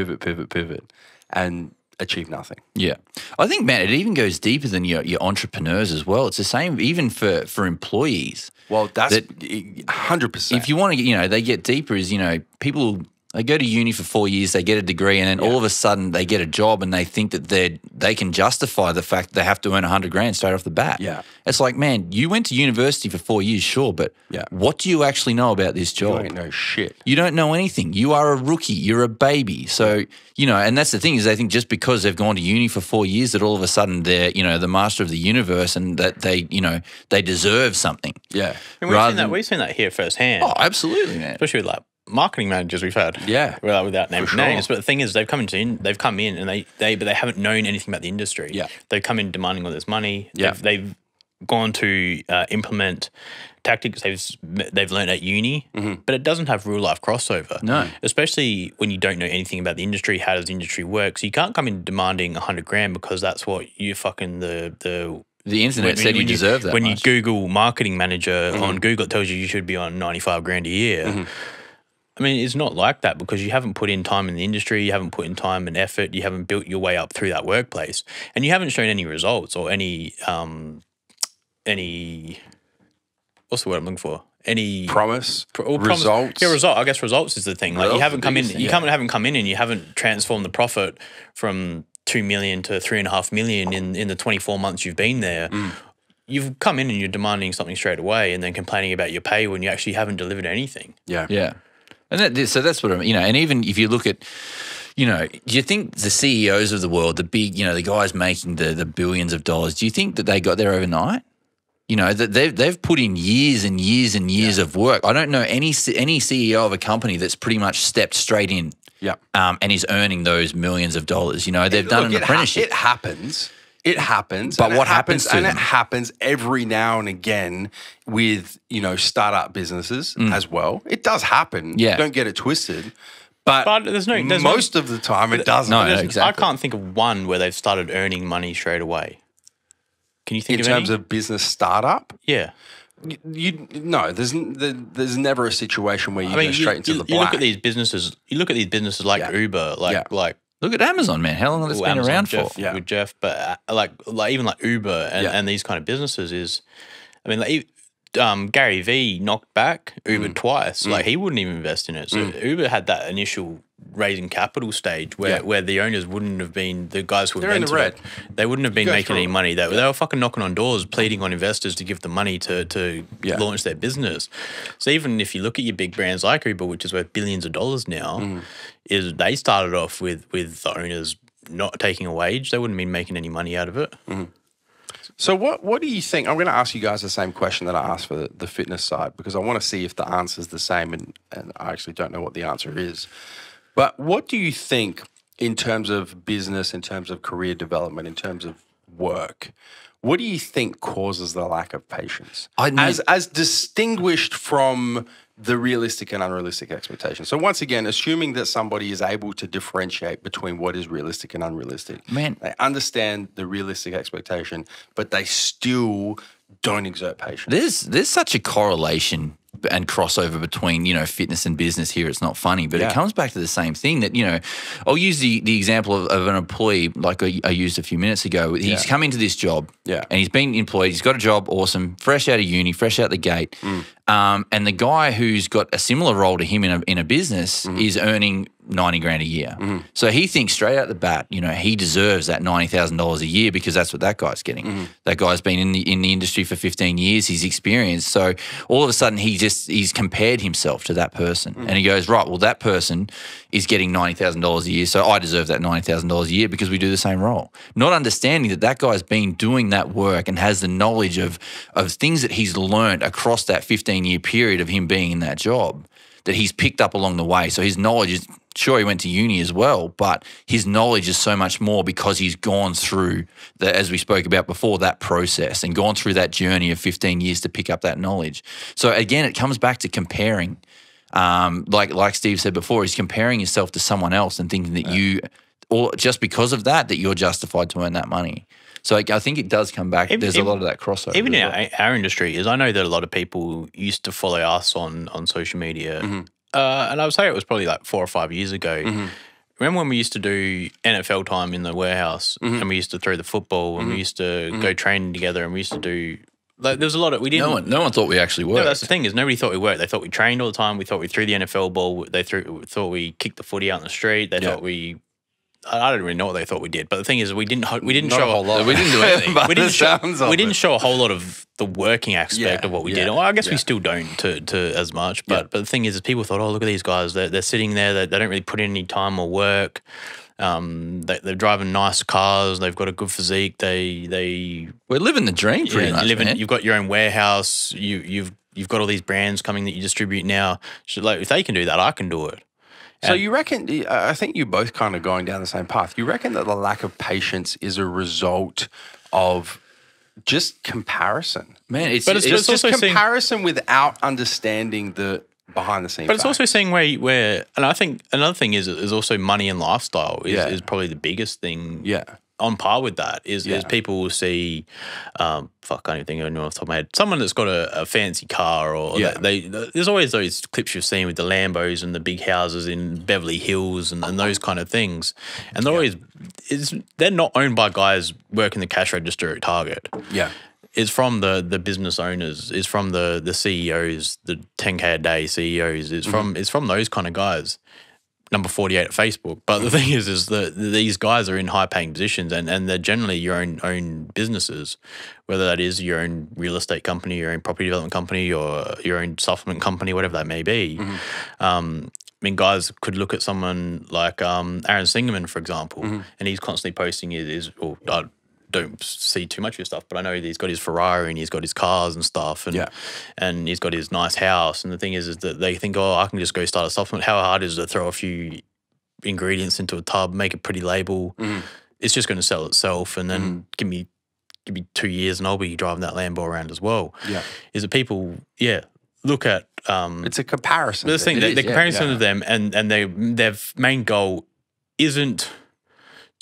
and achieve nothing. Yeah. I think, man, it even goes deeper than your entrepreneurs as well. It's the same even for employees. Well, that's 100%. If you want to get, they get deeper is, people, they go to uni for 4 years, they get a degree, and then all of a sudden they get a job and they think that they can justify the fact that they have to earn $100,000 straight off the bat. Yeah. It's like, man, you went to university for 4 years, sure, but what do you actually know about this job? You don't know shit. You don't know anything. You are a rookie. You're a baby. So, and that's the thing is they think just because they've gone to uni for 4 years that all of a sudden they're, the master of the universe and that they deserve something. Yeah. And we've seen that here firsthand. Oh, absolutely, man. Especially with like marketing managers we've had. Yeah. Without naming names. But the thing is they've come in and they haven't known anything about the industry. Yeah. They've come in demanding all this money. Yeah. They've gone to implement tactics they've learned at uni, but it doesn't have real life crossover. No. Especially when you don't know anything about the industry, how does the industry work? So you can't come in demanding $100,000 because that's what you fucking the internet said you deserve that. When you Google marketing manager on Google, it tells you should be on $95,000 a year. I mean, it's not like that because you haven't put in time in the industry, you haven't put in time and effort, you haven't built your way up through that workplace, and you haven't shown any results or any what's the word I'm looking for? Any promise, promise. results. Yeah, result. I guess results is the thing. Like you haven't come in, haven't come in, and you haven't transformed the profit from 2 million to 3.5 million in the 24 months you've been there. You've come in and you're demanding something straight away, and then complaining about your pay when you actually haven't delivered anything. Yeah. And so that's what and even if you look at, do you think the CEOs of the world, the big, the guys making the billions of dollars, do you think that they got there overnight? That they've put in years and years and years of work. I don't know any CEO of a company that's pretty much stepped straight in, and is earning those millions of dollars. They've done an apprenticeship. It happens. It happens. But what happens to them? And it happens every now and again with, startup businesses as well. It does happen. Yeah. Don't get it twisted. But there's most of the time it doesn't. No, exactly. I can't think of one where they've started earning money straight away. Can you think in of terms of business startup? Yeah. There's never a situation where you go straight into the black. You look at these businesses. You look at these businesses like Uber, like look at Amazon, man. How long has it been around for? With Jeff, but like even like Uber and these kind of businesses is, Gary Vee knocked back Uber twice. Like he wouldn't even invest in it. So Uber had that initial raising capital stage where the owners wouldn't have been the guys who invented it. They wouldn't have been making any money. They were fucking knocking on doors, pleading on investors to give them money to launch their business. So even if you look at your big brands like Uber, which is worth billions of dollars now, is they started off with the owners not taking a wage. They wouldn't have been making any money out of it. So what do you think? I'm going to ask you guys the same question that I asked for the fitness side because I want to see if the answer is the same, and I actually don't know what the answer is. But what do you think in terms of business, in terms of career development, in terms of work? What do you think causes the lack of patience? As distinguished from the realistic and unrealistic expectations. So once again, assuming that somebody is able to differentiate between what is realistic and unrealistic. Man. They understand the realistic expectation, but they still don't exert patience. There's such a correlation and crossover between, fitness and business here. It's not funny, but it comes back to the same thing that, I'll use the example of an employee like I used a few minutes ago. He's come into this job and he's been employed. He's got a job, awesome, fresh out of uni, fresh out the gate. And the guy who's got a similar role to him in a business is earning 90 grand a year. So he thinks straight out the bat, he deserves that $90,000 a year because that's what that guy's getting. That guy's been in the industry for 15 years. He's experienced. So all of a sudden he's compared himself to that person. And he goes, right, well, that person is getting $90,000 a year. So I deserve that $90,000 a year because we do the same role. Not understanding that guy's been doing that work and has the knowledge of things that he's learned across that 15-year period of him being in that job that he's picked up along the way. So his knowledge is, sure, he went to uni as well, but his knowledge is so much more because he's gone through, as we spoke about before, that process and gone through that journey of 15 years to pick up that knowledge. So again, it comes back to comparing. Like Steve said before, he's comparing yourself to someone else and thinking that or just because of that you're justified to earn that money. So I think it does come back. There's a lot of that crossover. Even in our industry, I know that a lot of people used to follow us on social media. And I would say it was probably like 4 or 5 years ago. Remember when we used to do NFL time in the warehouse and we used to throw the football and we used to go training together and we used to do there was a lot of no one thought we actually worked. No, that's the thing is nobody thought we worked. They thought we trained all the time. We thought we threw the NFL ball. They thought we kicked the footy out in the street. They thought I don't really know what they thought we did, but the thing is, we didn't show a whole lot. We didn't do anything. we didn't show a whole lot of the working aspect of what we did. Well, I guess we still don't to as much. But the thing is people thought, oh, look at these guys. They're sitting there. They don't really put in any time or work. They're driving nice cars. They've got a good physique. We're living the dream pretty much. Man. You've got your own warehouse. You've got all these brands coming that you distribute now. So, if they can do that, I can do it. So you reckon, I think you're both kind of going down the same path. You reckon that the lack of patience is a result of just comparison? Man, it's just comparison without understanding the behind the scenes. But it's also seeing where and I think another thing is also money and lifestyle is probably the biggest thing. Yeah. On par with that is people will see, I can't even think of anyone off the top of my head, someone that's got a fancy car or there's always those clips you've seen with the Lambos and the big houses in Beverly Hills and those kind of things. And they're not owned by guys working the cash register at Target. Yeah. It's from the business owners, it's from the CEOs, the 10K a day CEOs, it's from those kind of guys. Number 48 at Facebook. But the thing is that these guys are in high-paying positions and they're generally your own businesses, whether that is your own real estate company, your own property development company, or your own supplement company, whatever that may be. I mean, guys could look at someone like Aaron Singerman, for example, and he's constantly posting I don't see too much of his stuff, but I know he's got his Ferrari and he's got his cars and stuff and he's got his nice house. And the thing is that they think, oh, I can just go start a supplement. How hard is it to throw a few ingredients into a tub, make a pretty label? It's just going to sell itself and then give me 2 years and I'll be driving that Lambo around as well. Yeah. Is that people, look at... it's a comparison. But the thing, they're comparing some of them and their main goal isn't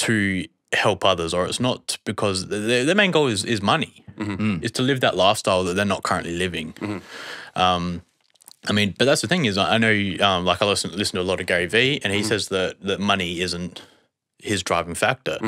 to help others, or it's not because their main goal is money, is to live that lifestyle that they're not currently living. I mean, but that's the thing is I know, like I listen to a lot of Gary Vee, and he says that money isn't his driving factor.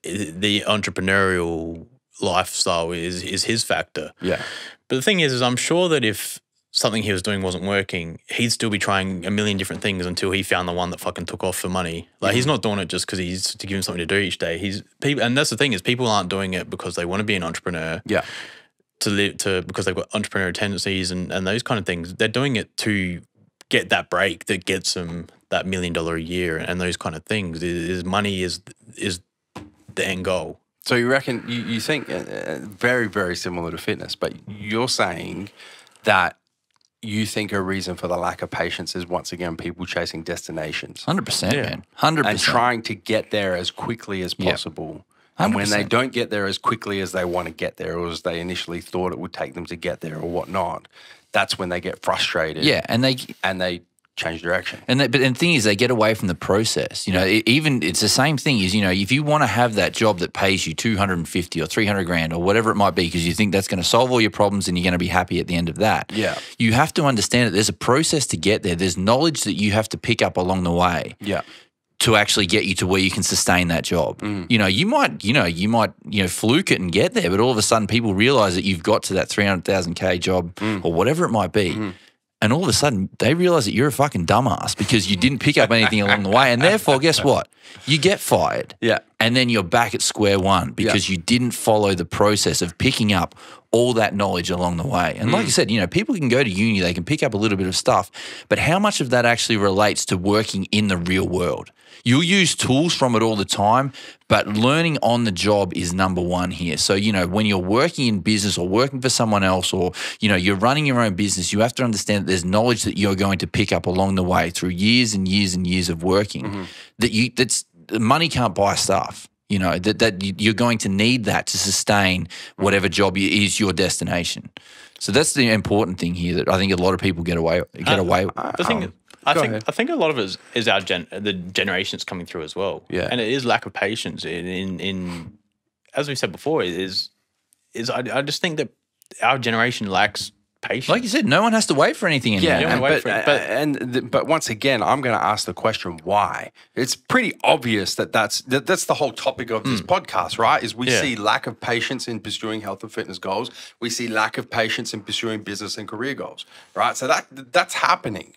The entrepreneurial lifestyle is his factor. Yeah. But the thing is I'm sure that if something he was doing wasn't working, he'd still be trying a million different things until he found the one that fucking took off for money. Like he's not doing it just because he's to give him something to do each day. And that's the thing is people aren't doing it because they want to be an entrepreneur. Yeah. Because they've got entrepreneurial tendencies and those kind of things. They're doing it to get that break that gets them that $1 million a year and those kind of things. Money is the end goal. So you reckon you think very, very similar to fitness, but you're saying that you think a reason for the lack of patience is once again people chasing destinations. 100%, man. 100%. And trying to get there as quickly as possible. And when they don't get there as quickly as they want to get there or as they initially thought it would take them to get there or whatnot, that's when they get frustrated. Yeah, and they change direction. But the thing is, they get away from the process. You know, it's the same thing is, if you want to have that job that pays you 250 or 300 grand or whatever it might be, because you think that's going to solve all your problems and you're going to be happy at the end of that. Yeah. You have to understand that there's a process to get there. There's knowledge that you have to pick up along the way. Yeah. To actually get you to where you can sustain that job. You might fluke it and get there, but all of a sudden people realize that you've got to that 300,000K job or whatever it might be. And all of a sudden, they realize that you're a fucking dumbass because you didn't pick up anything along the way. And therefore, guess what? You get fired. Yeah. And then you're back at square one because you didn't follow the process of picking up all that knowledge along the way. And like you said, people can go to uni, they can pick up a little bit of stuff, but how much of that actually relates to working in the real world? You'll use tools from it all the time, but learning on the job is number one here. So, when you're working in business or working for someone else or, you're running your own business, you have to understand that there's knowledge that you're going to pick up along the way through years and years and years of working that's money can't buy stuff. That you're going to need that to sustain whatever job is your destination. So that's the important thing here that I think a lot of people get away with. The thing I think a lot of it is our the generations coming through as well. Yeah. And it is lack of patience in as we said before, I just think that our generation lacks patience. Like you said, no one has to wait for anything anymore. Yeah, but once again, I'm going to ask the question why. It's pretty obvious that's the whole topic of this podcast, right? Is we see lack of patience in pursuing health and fitness goals. We see lack of patience in pursuing business and career goals, right? So that's happening.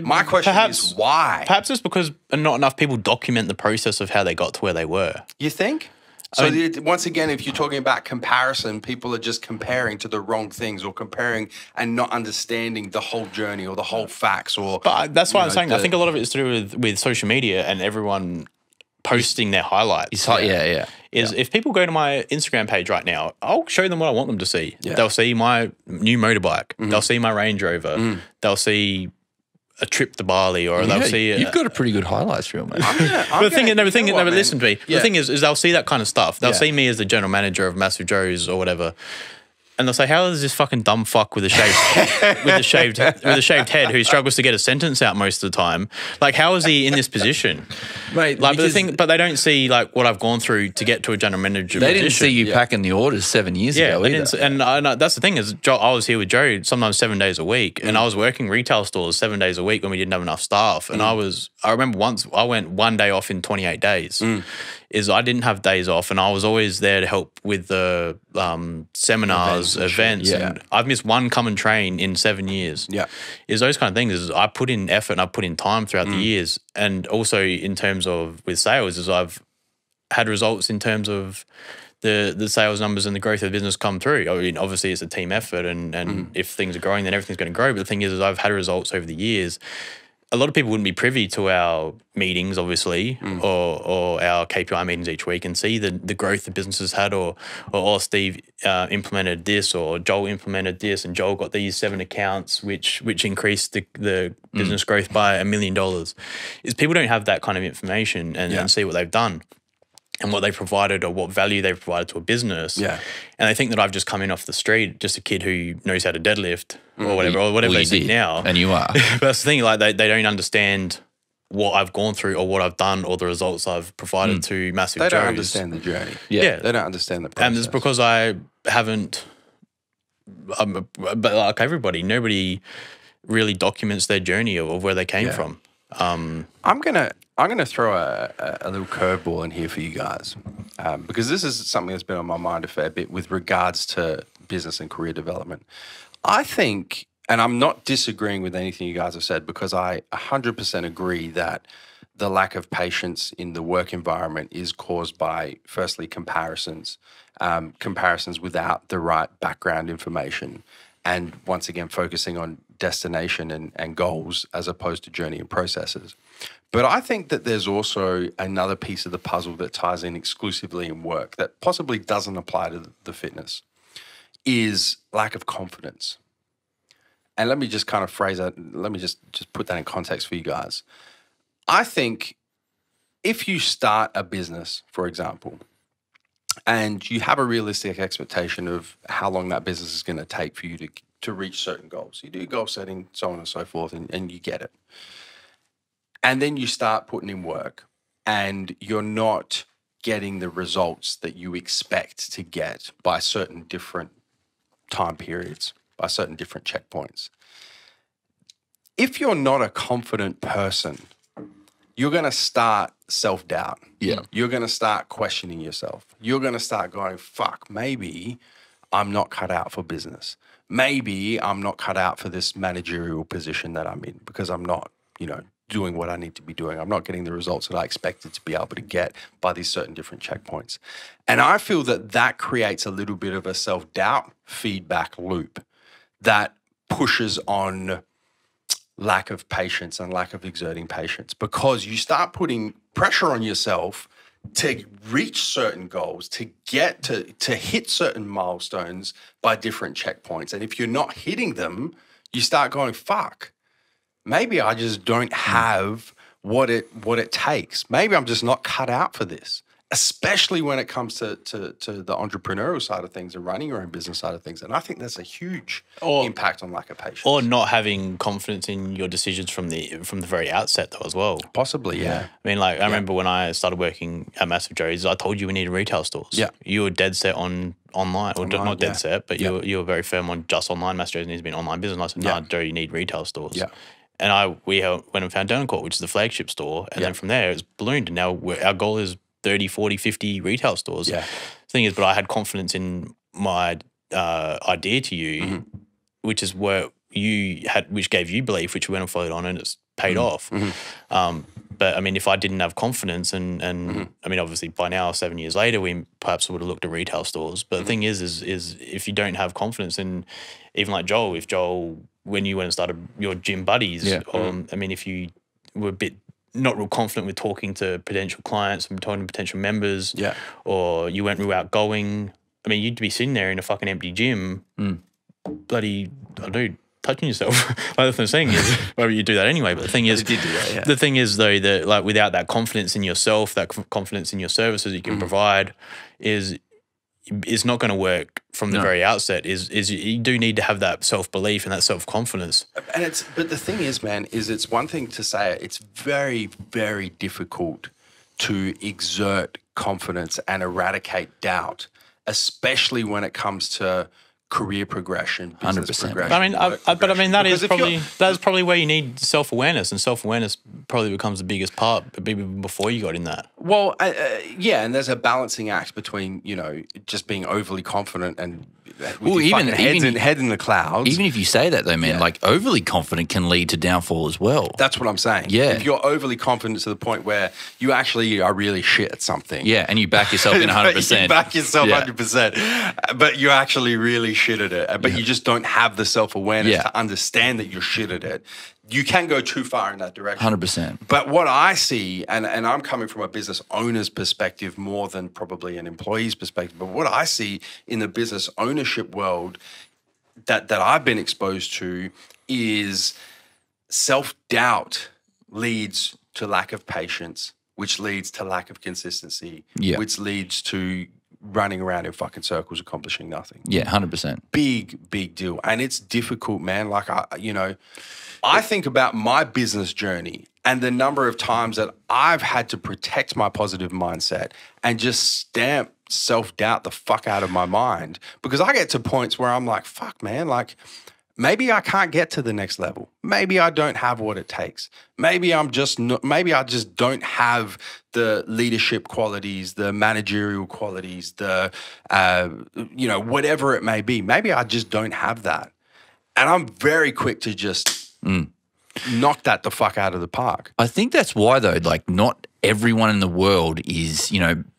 My question is why? Perhaps it's because not enough people document the process of how they got to where they were. You think? So once again, if you're talking about comparison, people are just comparing to the wrong things or comparing and not understanding the whole journey or the whole facts. But that's why I'm saying I think a lot of it is to do with social media and everyone posting their highlights. If people go to my Instagram page right now, I'll show them what I want them to see. Yeah. They'll see my new motorbike. They'll see my Range Rover. They'll see a trip to Bali, or they'll see. You've got a pretty good highlights reel, man. But the thing is, listen to me. Yeah. The thing is they'll see that kind of stuff. They'll see me as the general manager of MassiveJoes or whatever, and they'll say, "How is this fucking dumb fuck with a shaved head who struggles to get a sentence out most of the time? Like, how is he in this position, mate?" But they don't see like what I've gone through to get to a general manager. They didn't see you packing the orders 7 years ago. And that's the thing is, I was here with Joe sometimes 7 days a week, and I was working retail stores 7 days a week when we didn't have enough staff. And I remember once I went 1 day off in 28 days. I didn't have days off, and I was always there to help with the seminars, events, and I've missed one come and train in 7 years. Yeah, is those kind of things. Is I put in effort and I put in time throughout the years, and also in terms of with sales, is I've had results in terms of the sales numbers and the growth of the business come through. I mean, obviously it's a team effort, and if things are growing, then everything's going to grow. But the thing is I've had results over the years. A lot of people wouldn't be privy to our meetings, obviously, or our KPI meetings each week and see the growth the business has had, or Steve implemented this, or Joel implemented this, and Joel got these 7 accounts, which increased the business growth by $1 million. Is people don't have that kind of information and see what they've done and what they provided or what value they provided to a business. Yeah. And they think that I've just come in off the street, just a kid who knows how to deadlift or whatever they see now. And you are. But that's the thing, like they don't understand what I've gone through or what I've done or the results I've provided to MassiveJoes. They don't understand the journey. Yeah. They don't understand the process. And it's because I haven't, but like everybody, nobody really documents their journey of where they came from. I'm gonna throw a little curveball in here for you guys, because this is something that's been on my mind a fair bit with regards to business and career development. I think, and I'm not disagreeing with anything you guys have said, because I 100% agree that the lack of patience in the work environment is caused by, firstly, comparisons without the right background information, and once again focusing on destination and goals as opposed to journey and processes. But I think that there's also another piece of the puzzle that ties in exclusively in work that possibly doesn't apply to the fitness, is lack of confidence. And let me just kind of phrase that, let me just put that in context for you guys. I think if you start a business, for example, and you have a realistic expectation of how long that business is going to take for you to reach certain goals. You do goal setting, so on and so forth, and you get it. And then you start putting in work and you're not getting the results that you expect to get by certain different time periods, by certain different checkpoints. If you're not a confident person, you're going to start self-doubt. Yeah. You're going to start questioning yourself. You're going to start going, fuck, maybe I'm not cut out for business. Maybe I'm not cut out for this managerial position that I'm in because I'm not, doing what I need to be doing. I'm not getting the results that I expected to be able to get by these certain different checkpoints. And I feel that creates a little bit of a self-doubt feedback loop that pushes on lack of patience and lack of exerting patience, because you start putting pressure on yourself to reach certain goals, to get to hit certain milestones by different checkpoints. And if you're not hitting them, you start going, fuck, maybe I just don't have what it takes. Maybe I'm just not cut out for this, especially when it comes to the entrepreneurial side of things and running your own business side of things. And I think that's a huge impact on lack of patience. Or not having confidence in your decisions from the very outset though as well. Possibly, yeah. I mean, I remember when I started working at MassiveJoes, I told you we needed retail stores. Yeah. You were dead set on online, or not dead set, but you were very firm on just online. MassiveJoes needs to be an online business. And I said, no, Joe, you need retail stores. Yeah. And we went and found Denoncourt, which is the flagship store. And then from there, it's ballooned. And now our goal is 30, 40, 50 retail stores. Yeah. The thing is, but I had confidence in my idea to you, which is where you had, which gave you belief, which we went and followed on, and it's paid off. But I mean, if I didn't have confidence, and I mean, obviously by now, 7 years later, we perhaps would have looked at retail stores. But the thing is if you don't have confidence, and even like Joel, if Joel, when you went and started your gym buddies, I mean, if you were a bit not real confident with talking to potential clients and talking to potential members, or you weren't real outgoing, I mean, you'd be sitting there in a fucking empty gym, bloody, touching yourself. Like the thing is, well, you do that anyway. But the thing is, the thing is though that like without that confidence in yourself, that confidence in your services you can provide, is not going to work from the very outset. Is you do need to have that self-belief and that self-confidence. And but the thing is, man, it's one thing to say it. It's very, very difficult to exert confidence and eradicate doubt, especially when it comes to career progression, business 100%. progression. I mean, that is probably where you need self-awareness, and self-awareness probably becomes the biggest part before you got in that. Well, and there's a balancing act between, just being overly confident and head in the clouds. Even if you say that though, man, like overly confident can lead to downfall as well. That's what I'm saying. Yeah. If you're overly confident to the point where you actually are really shit at something. Yeah, and you back yourself in 100%. You back yourself 100%, but you're actually really shit at it. But you just don't have the self-awareness to understand that you're shit at it. You can go too far in that direction. 100%. But what I see, and I'm coming from a business owner's perspective more than probably an employee's perspective, but what I see in the business ownership world that I've been exposed to is self-doubt leads to lack of patience, which leads to lack of consistency, which leads to running around in fucking circles, accomplishing nothing. Yeah, 100%. Big deal. And it's difficult, man. Like, I think about my business journey and the number of times that I've had to protect my positive mindset and just stamp self-doubt the fuck out of my mind, because I get to points where I'm like, fuck, man, like maybe I can't get to the next level. Maybe I don't have what it takes. Maybe I just don't have the leadership qualities, the managerial qualities, the, whatever it may be. Maybe I just don't have that. And I'm very quick to just knock that the fuck out of the park. I think that's why though, like not everyone in the world is,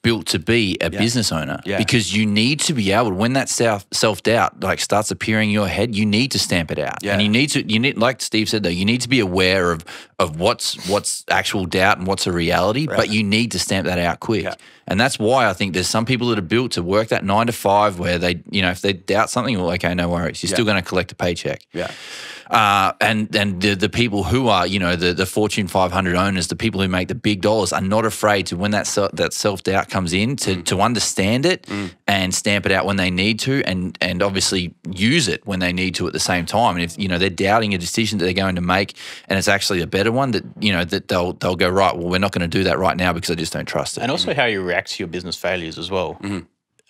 built to be a business owner, because you need to be able to, when that self-doubt like starts appearing in your head, you need to stamp it out. And you need, like Steve said though, you need to be aware of what's actual doubt and what's a reality, but you need to stamp that out quick. And that's why I think there's some people that are built to work that 9 to 5 where they, if they doubt something, well, okay, no worries. You're still going to collect a paycheck. And the people who are, the Fortune 500 owners, the people who make the big dollars are not afraid to, when that self-doubt comes in, to understand it and stamp it out when they need to, and obviously use it when they need to at the same time. And if, they're doubting a decision that they're going to make and it's actually a better one, that, that they'll go, right, well, we're not going to do that right now because I just don't trust it. And also how you react to your business failures as well.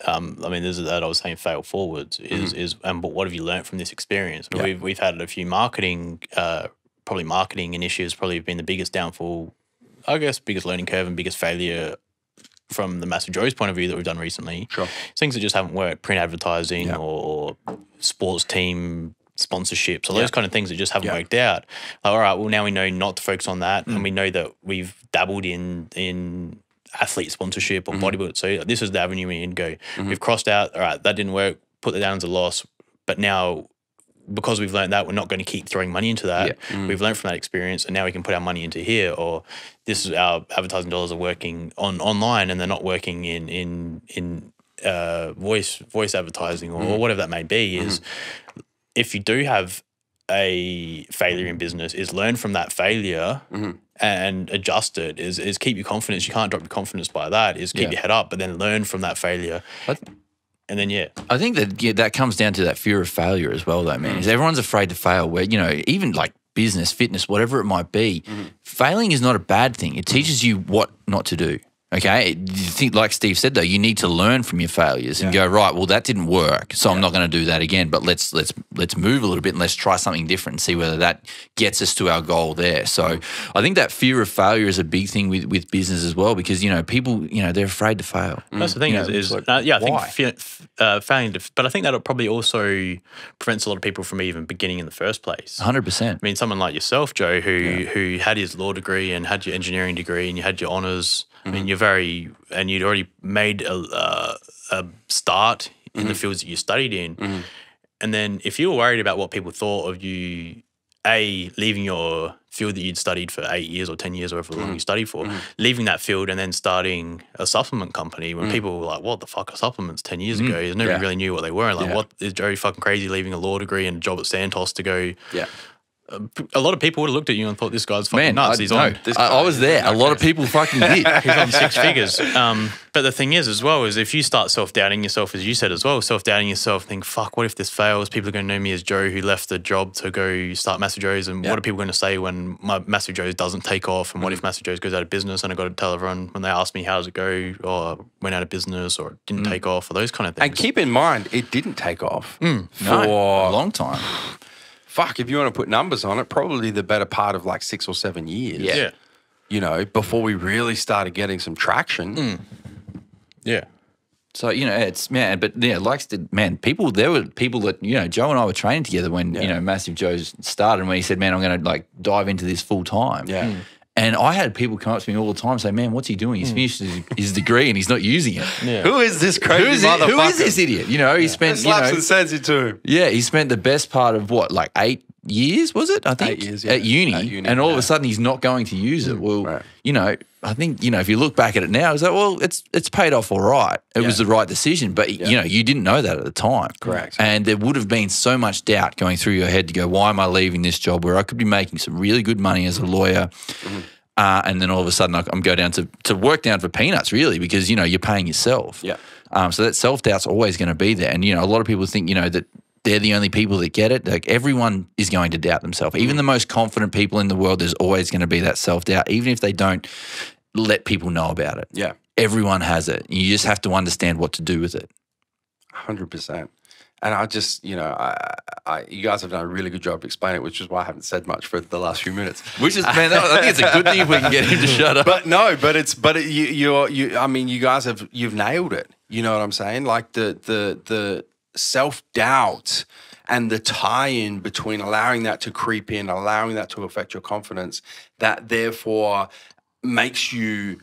I mean, there's that I was saying, fail forwards but what have you learned from this experience? I mean, we've had a few marketing initiatives probably been the biggest downfall, I guess, biggest learning curve and biggest failure from the MassiveJoes point of view that we've done recently. Sure. Things that just haven't worked, print advertising or sports team sponsorships, or those kind of things that just haven't worked out. Like, all right, well, now we know not to focus on that, and we know that we've dabbled in athlete sponsorship or bodybuilding. So this is the avenue we need to go. We've crossed out, all right, that didn't work, put that down as a loss, but now because we've learned that, we're not going to keep throwing money into that. We've learned from that experience, and now we can put our money into here. Or this is our advertising dollars are working online, and they're not working in voice advertising or whatever that may be. Is if you do have a failure in business, is learn from that failure and adjust it. Is keep your confidence. You can't drop your confidence by that. Is keep your head up, but then learn from that failure. And then, I think that that comes down to that fear of failure as well, though, man. Is everyone's afraid to fail where, even like business, fitness, whatever it might be, failing is not a bad thing. It teaches you what not to do. Okay, you think, like Steve said, though, you need to learn from your failures and go, right, well, that didn't work, so I'm not going to do that again. But let's move a little bit and let's try something different and see whether that gets us to our goal there. So I think that fear of failure is a big thing with business as well, because people, they're afraid to fail. That's the thing I think failing, but I think that probably also prevents a lot of people from even beginning in the first place. 100%. I mean, someone like yourself, Joe, who had his law degree and had your engineering degree and you had your honours. I mean, you'd already made a start in the fields that you studied in. And then if you were worried about what people thought of you, leaving your field that you'd studied for 8 years or 10 years or however long you studied for, leaving that field and then starting a supplement company when people were like, what the fuck are supplements 10 years ago? Nobody really knew what they were. Like, what is Joe fucking crazy leaving a law degree and a job at Santos to go... A lot of people would have looked at you and thought, this guy's fucking nuts. I was there. A lot of people fucking did. He's on six figures. But the thing is, as well, is if you start self-doubting yourself, as you said as well, self-doubting yourself, think, fuck, what if this fails? People are going to know me as Joe who left the job to go start MassiveJoes, and what are people going to say when my MassiveJoes doesn't take off? And what if MassiveJoes goes out of business and I've got to tell everyone when they ask me how does it go, or went out of business or didn't take off, or those kind of things. And keep in mind, it didn't take off for a long time. Fuck, if you want to put numbers on it, probably the better part of like 6 or 7 years. Before we really started getting some traction. So, it's, people, there were people that, Joe and I were training together when, MassiveJoes started, and when he said, man, I'm going to like dive into this full time. And I had people come up to me all the time and say, man, what's he doing? He's finished his degree and he's not using it. Who is this crazy motherfucker? Who is this idiot? He spent, slaps and sends it to him. Yeah, he spent the best part of 8 years, was it? I think 8 years, at uni, and all of a sudden he's not going to use it. Well, I think if you look back at it now, is that it's paid off all right. It was the right decision, but you didn't know that at the time. Correct. And there would have been so much doubt going through your head to go, why am I leaving this job where I could be making some really good money as a lawyer? And then all of a sudden I'm go down to work down for peanuts, really, because you're paying yourself. So that self doubt's always going to be there, and a lot of people think that they're the only people that get it. Like, everyone is going to doubt themselves. Even the most confident people in the world, there's always going to be that self-doubt, even if they don't let people know about it. Everyone has it. You just have to understand what to do with it. 100%. And I just, you guys have done a really good job of explaining it, which is why I haven't said much for the last few minutes. Which is, man, I think it's a good thing if we can get him to shut up. You guys you've nailed it. You know what I'm saying? Like the self-doubt and the tie-in between allowing that to creep in, allowing that to affect your confidence, that therefore makes you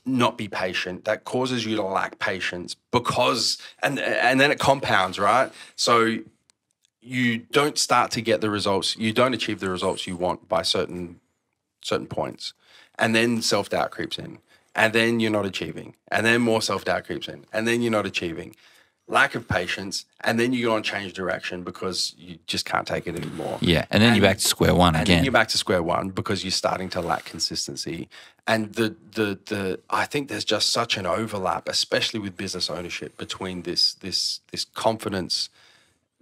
not be patient, that causes you to lack patience because, and then it compounds, right? So you don't start to get the results, you don't achieve the results you want by certain points. And then self-doubt creeps in. And then you're not achieving. And then more self-doubt creeps in. And then you're not achieving. Lack of patience, and then you go and change direction because you just can't take it anymore. Yeah, and then you're back to square one again. And then you're back to square one because you're starting to lack consistency. And I think there's just such an overlap, especially with business ownership, between this confidence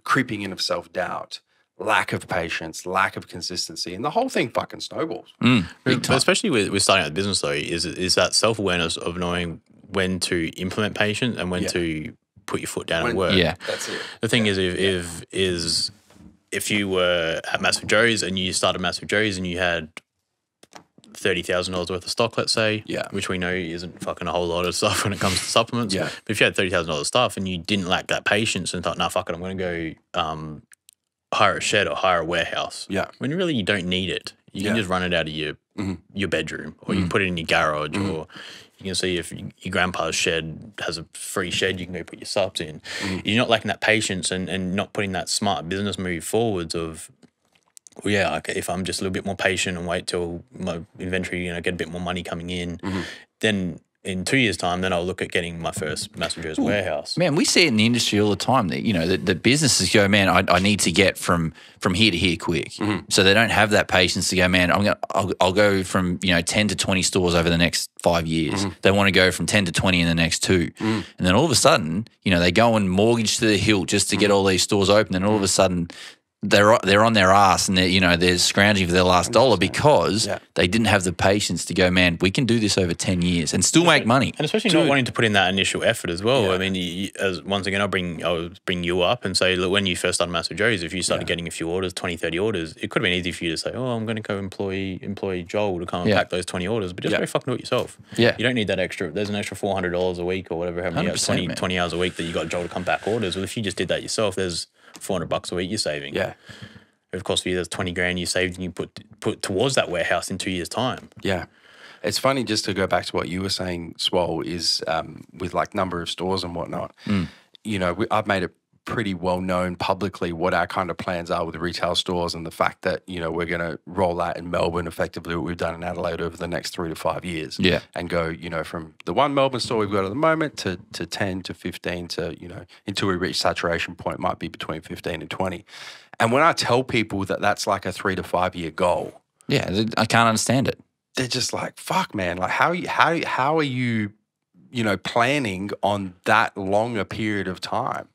creeping in of self-doubt, lack of patience, lack of consistency, and the whole thing fucking snowballs. But especially with starting out a business, though, is that self-awareness of knowing when to implement patience and when to put your foot down and work. Yeah, that's it. The thing is, if you were at MassiveJoes and you started MassiveJoes and you had $30,000 worth of stock, let's say, which we know isn't fucking a whole lot of stuff when it comes to supplements. But if you had $30,000 stuff and you didn't lack that patience and thought, nah, fuck it, I'm going to go hire a shed or hire a warehouse. When really you don't need it. You can just run it out of your bedroom, or you can put it in your garage, or you can see if your grandpa's shed has a free shed, you can go put your subs in. You're not lacking that patience and not putting that smart business move forwards of, well, yeah, okay, if I'm just a little bit more patient and wait till my inventory, get a bit more money coming in, then in 2 years' time, then I'll look at getting my first MassiveJoes warehouse. Man, we see it in the industry all the time that, the businesses go, man, I need to get from here to here quick. So they don't have that patience to go, man, I'll go from, 10 to 20 stores over the next 5 years. They want to go from 10 to 20 in the next 2. And then all of a sudden, they go and mortgage to the hilt just to get all these stores open. And all of a sudden, they're on their ass and they're scrounging for their last dollar because they didn't have the patience to go, man, we can do this over 10 years and still make money. And especially not wanting to put in that initial effort as well. I mean, once again, I'll bring you up and say, look, when you first started MassiveJoes, if you started getting a few orders, 20, 30 orders, it could have been easy for you to say, oh, I'm going to go employ Joel to come and pack those 20 orders, but just go fucking do it yourself. You don't need that extra. There's an extra $400 a week or whatever, how many 20 hours a week that you got Joel to come back orders. Well, if you just did that yourself, there's $400 a week you're saving. Of course, for you, there's 20 grand you saved and you put towards that warehouse in 2 years' time. It's funny, just to go back to what you were saying, Swole, is with like number of stores and whatnot. I've made it pretty well known publicly what our kind of plans are with retail stores, and the fact that we're going to roll out in Melbourne effectively what we've done in Adelaide over the next 3 to 5 years. And go from the one Melbourne store we've got at the moment to 10 to 15 to until we reach saturation point, might be between 15 and 20. And when I tell people that that's like a 3 to 5 year goal, I can't understand it. They're just like, fuck, man, like how are you planning on that long a period of time?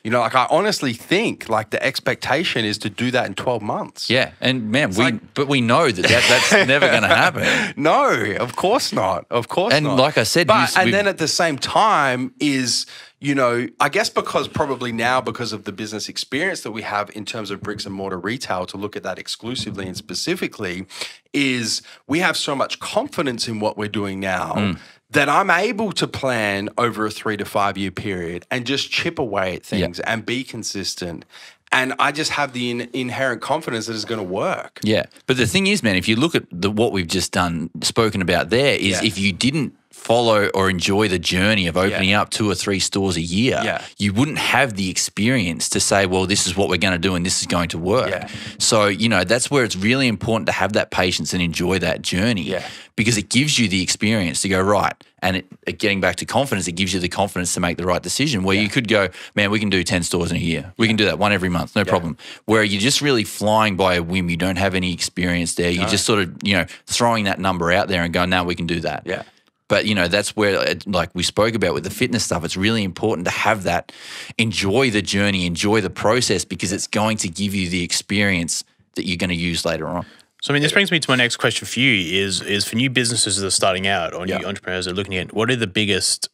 Like I honestly think like the expectation is to do that in 12 months. And man, but we know that's never going to happen. No, of course not. Of course not. And like I said, and then at the same time is, I guess probably now because of the business experience that we have in terms of bricks and mortar retail, to look at that exclusively and specifically, is we have so much confidence in what we're doing now that I'm able to plan over a 3 to 5 year period and just chip away at things and be consistent. And I just have the inherent confidence that it's going to work. But the thing is, man, if you look at what we've just spoken about there, is if you didn't follow or enjoy the journey of opening up 2 or 3 stores a year, you wouldn't have the experience to say, well, this is what we're going to do and this is going to work. So, that's where it's really important to have that patience and enjoy that journey because it gives you the experience to go, right. And getting back to confidence, it gives you the confidence to make the right decision where you could go, man, we can do 10 stores in a year. We can do that one every month, no problem. Where you're just really flying by a whim. You don't have any experience there. You're just sort of, throwing that number out there and going, no, we can do that. But, that's where, like we spoke about with the fitness stuff, it's really important to have that, enjoy the journey, enjoy the process, because it's going to give you the experience that you're going to use later on. So, I mean, this brings me to my next question for you is for new businesses that are starting out or new entrepreneurs that are looking at, what are the biggest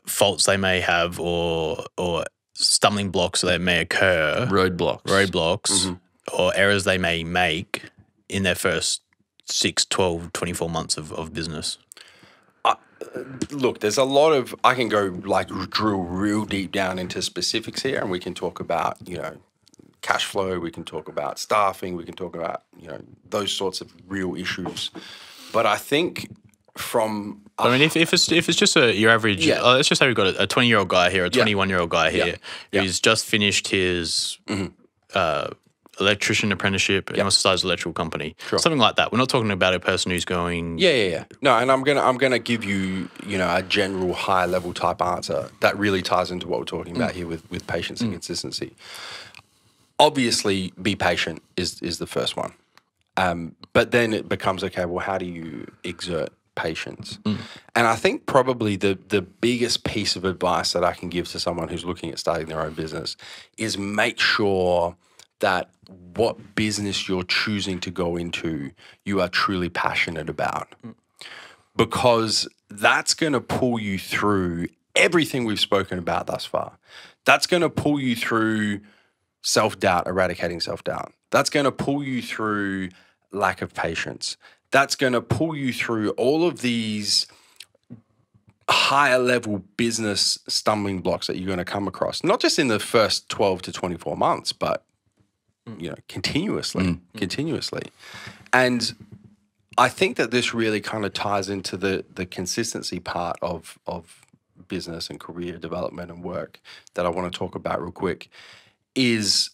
faults they may have or stumbling blocks that may occur? Roadblocks or errors they may make in their first 6, 12, 24 months of business? Look, there's a lot of, I can go like drill real deep down into specifics here, and we can talk about, cash flow, we can talk about staffing, we can talk about, those sorts of real issues. But I think from... I mean, if it's just your average, let's just say we've got a 20-year-old guy here, a 21-year-old guy here who's just finished his... electrician apprenticeship, he wants to start his electrical company, something like that. We're not talking about a person who's going. No, and I'm gonna give you, a general high level type answer that really ties into what we're talking about here with patience and consistency. Obviously, be patient is the first one, but then it becomes okay. Well, how do you exert patience? And I think probably the biggest piece of advice that I can give to someone who's looking at starting their own business is make sure that what business you're choosing to go into, you are truly passionate about. Because that's going to pull you through everything we've spoken about thus far. That's going to pull you through self-doubt, eradicating self-doubt. That's going to pull you through lack of patience. that's going to pull you through all of these higher level business stumbling blocks that you're going to come across, not just in the first 12 to 24 months, but continuously. And I think that this really kind of ties into the consistency part of business and career development and work that I want to talk about real quick. Is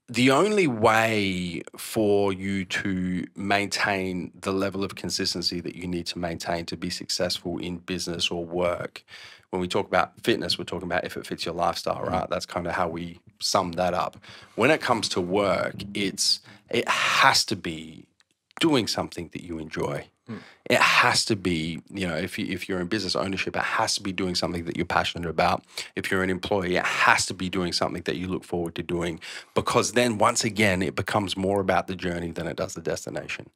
the only way for you to maintain the level of consistency that you need to maintain to be successful in business or work. When we talk about fitness, we're talking about if it fits your lifestyle, right? That's kind of how we sum that up. When it comes to work, it has to be doing something that you enjoy. It has to be, if you're in business ownership, it has to be doing something that you're passionate about. If you're an employee, it has to be doing something that you look forward to doing, because then once again, it becomes more about the journey than it does the destination,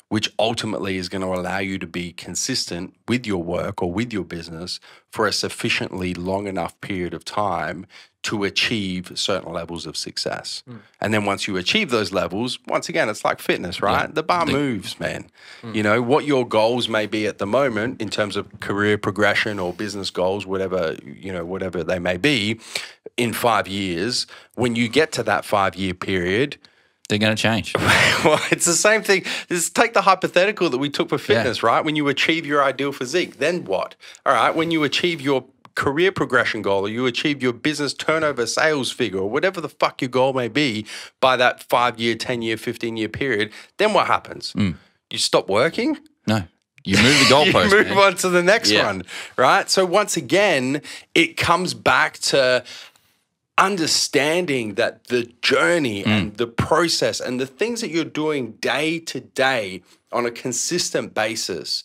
which ultimately is going to allow you to be consistent with your work or with your business for a sufficiently long enough period of time to achieve certain levels of success. And then once you achieve those levels, once again, it's like fitness, right? The bar moves, man. What your goals may be at the moment in terms of career progression or business goals, whatever they may be, in 5 years, when you get to that 5-year period, they're going to change. Well, it's the same thing. Just take the hypothetical that we took for fitness, right? When you achieve your ideal physique, then what? All right, when you achieve your career progression goal, or you achieve your business turnover sales figure, or whatever the fuck your goal may be by that 5-year, 10-year, 15-year period, then what happens? You stop working? No. You move the goalpost. You move on to the next one, right? So once again, it comes back to understanding that the journey and the process and the things that you're doing day to day on a consistent basis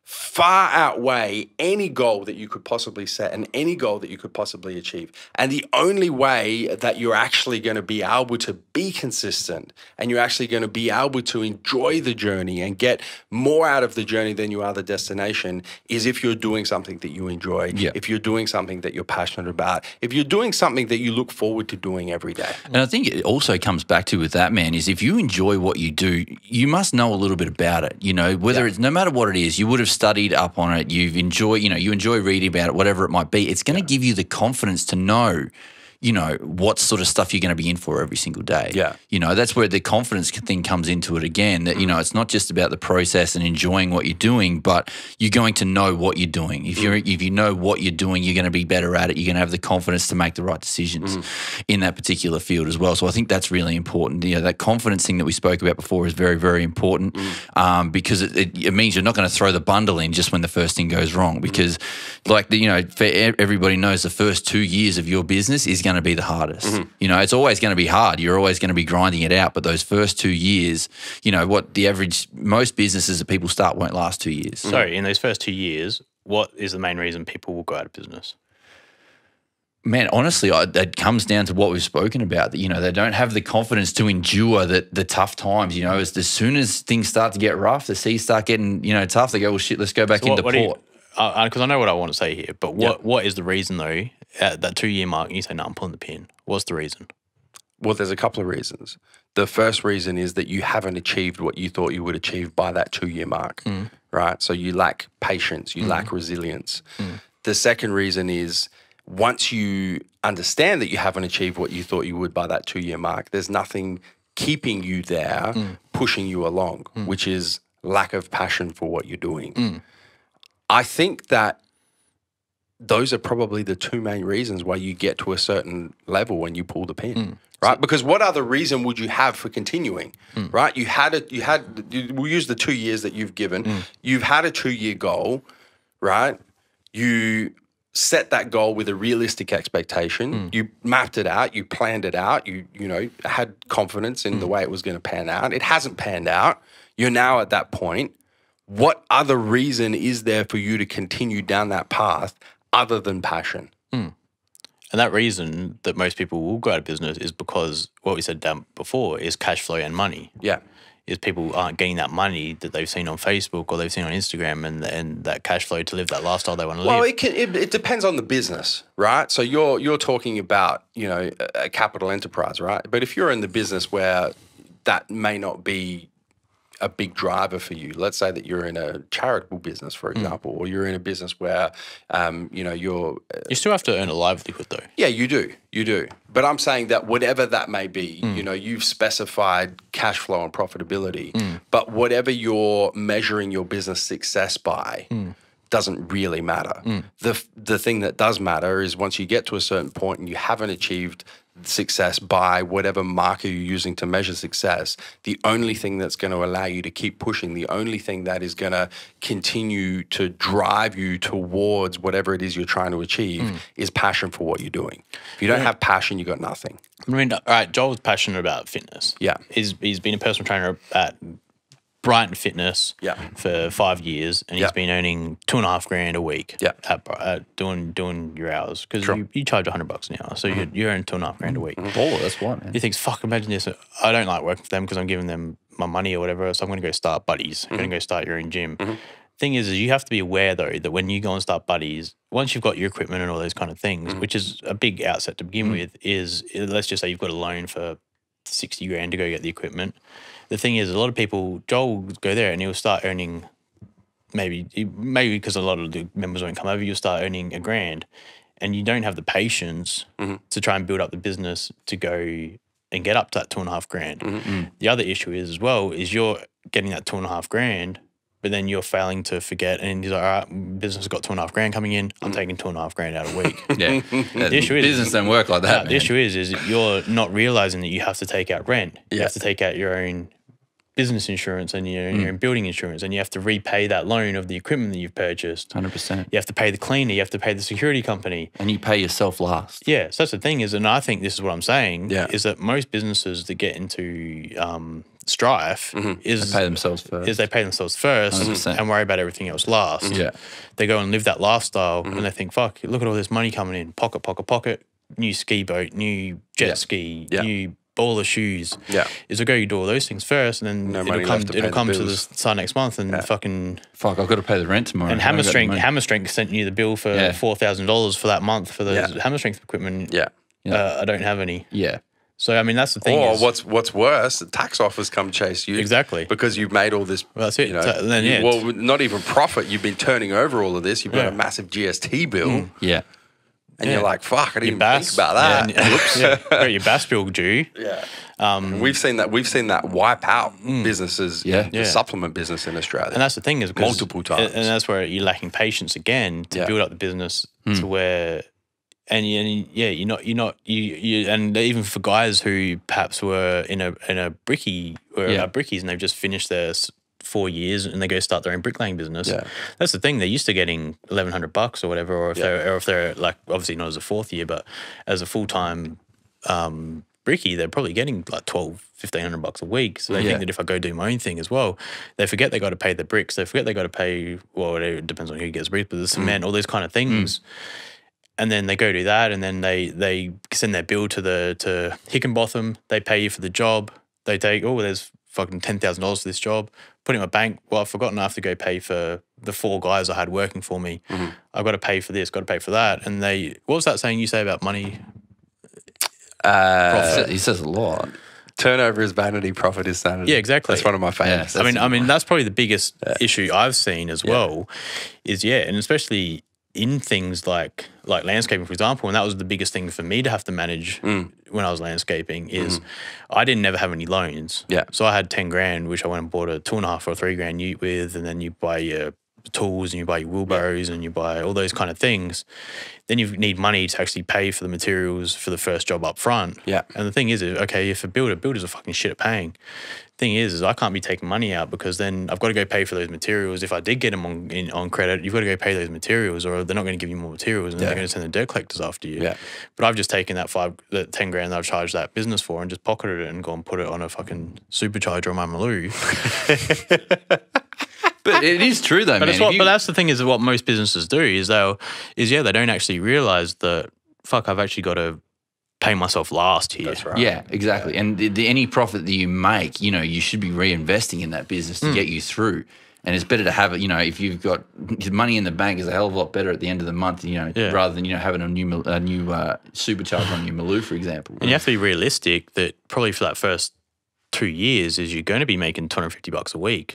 far outweigh any goal that you could possibly set and any goal that you could possibly achieve. And the only way that you're actually going to be able to be consistent and you're actually going to be able to enjoy the journey and get more out of the journey than you are the destination is if you're doing something that you enjoy, if you're doing something that you're passionate about, if you're doing something that you look forward to doing every day. And I think it also comes back to with that, man, is if you enjoy what you do, you must know a little bit about it. Whether it's no matter what it is, you would have studied up on it, you enjoy reading about it, whatever it might be. It's going to give you the confidence to know, what sort of stuff you're going to be in for every single day. That's where the confidence thing comes into it again, that, it's not just about the process and enjoying what you're doing, but you're going to know what you're doing. If you know what you're doing, you're going to be better at it. You're going to have the confidence to make the right decisions in that particular field as well. So I think that's really important. That confidence thing that we spoke about before is very, very important because it means you're not going to throw the bundle in just when the first thing goes wrong, because everybody knows the first 2 years of your business is going to be the hardest. It's always going to be hard. You're always going to be grinding it out. But those first 2 years, what the average, most businesses that people start won't last 2 years. So in those first 2 years, what is the main reason people will go out of business? Man, honestly, it comes down to what we've spoken about. That they don't have the confidence to endure the tough times. As soon as things start to get rough, the seas start getting tough. They go, well, shit, let's go back into port. Because I know what I want to say here, but what is the reason though? At that 2 year mark, you say, "No, I'm pulling the pin." What's the reason? Well, there's a couple of reasons. The first reason is that you haven't achieved what you thought you would achieve by that 2 year mark, right? So you lack patience, you lack resilience. The second reason is once you understand that you haven't achieved what you thought you would by that 2 year mark, there's nothing keeping you there, pushing you along, which is lack of passion for what you're doing. I think that those are probably the two main reasons why you get to a certain level when you pull the pin, right? Because what other reason would you have for continuing, right? We'll use the 2 years that you've given. You've had a 2 year goal, right? You set that goal with a realistic expectation. You mapped it out. You planned it out. You had confidence in the way it was going to pan out. It hasn't panned out. You're now at that point. What other reason is there for you to continue down that path other than passion? And that reason that most people will go out of business is because what we said down before is cash flow and money. Is people aren't getting that money that they've seen on Facebook or they've seen on Instagram and that cash flow to live that lifestyle they want to live. Well, it depends on the business, right? So you're talking about, a capital enterprise, right? But if you're in the business where that may not be a big driver for you. Let's say that you're in a charitable business, for example, or you're in a business where, you know, you still have to earn a livelihood, though. Yeah, you do. But I'm saying that whatever that may be, you know, you've specified cash flow and profitability, but whatever you're measuring your business success by doesn't really matter. The thing that does matter is once you get to a certain point and you haven't achieved success by whatever marker you're using to measure success, the only thing that's going to allow you to keep pushing, the only thing that is going to continue to drive you towards whatever it is you're trying to achieve is passion for what you're doing. If you don't have passion, you got nothing. I mean, all right, Joel was passionate about fitness. Yeah. He's been a personal trainer at Brighton Fitness for 5 years, and he's been earning $2,500 a week at doing your hours, because you charge $100 an hour, so you earn $2,500 a week. Oh, that's what, man. He thinks, fuck, imagine this. I don't like working for them because I'm giving them my money or whatever, so I'm going to go start Buddies. I'm going to go start your own gym. Thing is you have to be aware, though, that when you go and start Buddies, once you've got your equipment and all those kind of things, which is a big outset to begin with, is let's just say you've got a loan for $60,000 to go get the equipment. The thing is, a lot of people, Joel will go there and he'll start earning, maybe because a lot of the members won't come over, you'll start earning $1,000, and you don't have the patience to try and build up the business to go and get up to that $2,500. The other issue is as well is you're getting that $2,500, but then you're failing to forget, and he's like, all right, business has got $2,500 coming in, I'm taking $2,500 out a week. The issue is business don't work like that. The issue is you're not realizing that you have to take out rent. You have to take out your own business insurance and your own building insurance, and you have to repay that loan of the equipment that you've purchased. 100%. You have to pay the cleaner, you have to pay the security company. And you pay yourself last. Yeah, so that's the thing is, and I think this is what I'm saying, is that most businesses that get into strife is they pay themselves first. Is they pay themselves first 100%. and worry about everything else last. Yeah. They go and live that lifestyle and they think, fuck, look at all this money coming in, pocket, new ski boat, new jet ski, new ball of shoes. Is to go, you do all those things first, and then it'll come to the start next month, and I've got to pay the rent tomorrow. And Hammer Strength sent you the bill for $4,000 for that month for the Hammer Strength equipment. I don't have any. So I mean, that's the thing. Or what's worse, the tax office come chase you because you've made all this. Well, that's it. You know, so then, not even profit. You've been turning over all of this. You've got a massive GST bill. And you're like, fuck, I didn't even think about that. Whoops. Got your BAS bill due. We've seen that wipe out businesses, the supplement business in Australia. And that's the thing is multiple times. And that's where you're lacking patience again to build up the business to where, and you're not, and even for guys who perhaps were in a brickie or are brickies and they've just finished their 4 years and they go start their own bricklaying business. That's the thing. They're used to getting $1,100 or whatever, or if they're like, obviously not as a fourth year, but as a full-time brickie, they're probably getting like $1,500 a week. So they think that if I go do my own thing as well, they forget they got to pay the bricks. They forget they got to pay, well, it depends on who gets bricks, but the cement, all those kind of things. And then they go do that, and then they send their bill to Hickenbotham. They pay you for the job. They take, there's fucking $10,000 for this job. Put it in my bank. Well, I've forgotten I have to go pay for the 4 guys I had working for me. I've got to pay for this, got to pay for that. And what was that saying you say about money? He says a lot. Turnover is vanity, profit is sanity. Yeah, exactly. That's one of my favorites. I mean, that's probably the biggest issue I've seen as well. Is and especially in things like landscaping, for example, and that was the biggest thing for me to have to manage when I was landscaping is I didn't never have any loans. So I had $10,000, which I went and bought a $2.5 or $3,000 ute with, and then you buy your tools and you buy your wheelbarrows and you buy all those kind of things. Then you need money to actually pay for the materials for the first job up front. And the thing is, okay, if builders are fucking shit at paying. Thing is I can't be taking money out because then I've got to go pay for those materials. If I did get them on credit, you've got to go pay those materials, or they're not going to give you more materials, and they're going to send the dirt collectors after you. But I've just taken that $10,000 that I've charged that business for and just pocketed it and gone put it on a fucking supercharger on my Maloo. But it is true though, man. But that's the thing is what most businesses do is they don't actually realize that fuck, I've actually got to pay myself last here. That's right. Yeah, exactly. And any profit that you make, you should be reinvesting in that business to get you through. And it's better to have it, if you've got money in the bank is a hell of a lot better at the end of the month, rather than, having a new supercharger on your Maloo, for example. And you have to be realistic that probably for that first 2 years is you're going to be making $250 a week,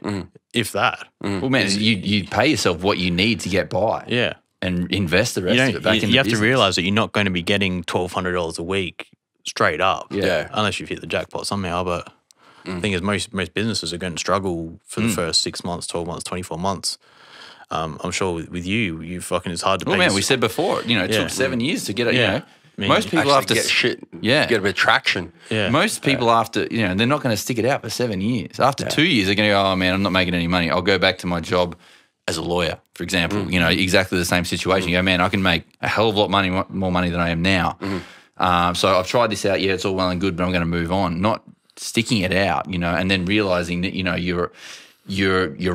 if that. Well, man, you pay yourself what you need to get by. Yeah. And invest the rest of it back in the You have business. to realize that you're not going to be getting $1,200 a week straight up. Yeah. Unless you've hit the jackpot somehow. But the thing is, most businesses are going to struggle for the first 6 months, 12 months, 24 months. I'm sure with you fucking, it's hard to pay. Well, man, we said before, it took 7 years to get it, I mean, most people after get shit, get a bit of traction. Yeah. Most people after, they're not going to stick it out for 7 years. After 2 years, they're going to go, oh man, I'm not making any money. I'll go back to my job as a lawyer, for example. Exactly the same situation. You go, man, I can make a hell of a lot more money than I am now. So I've tried this out. Yeah, it's all well and good, but I'm going to move on. Not sticking it out, and then realizing that you're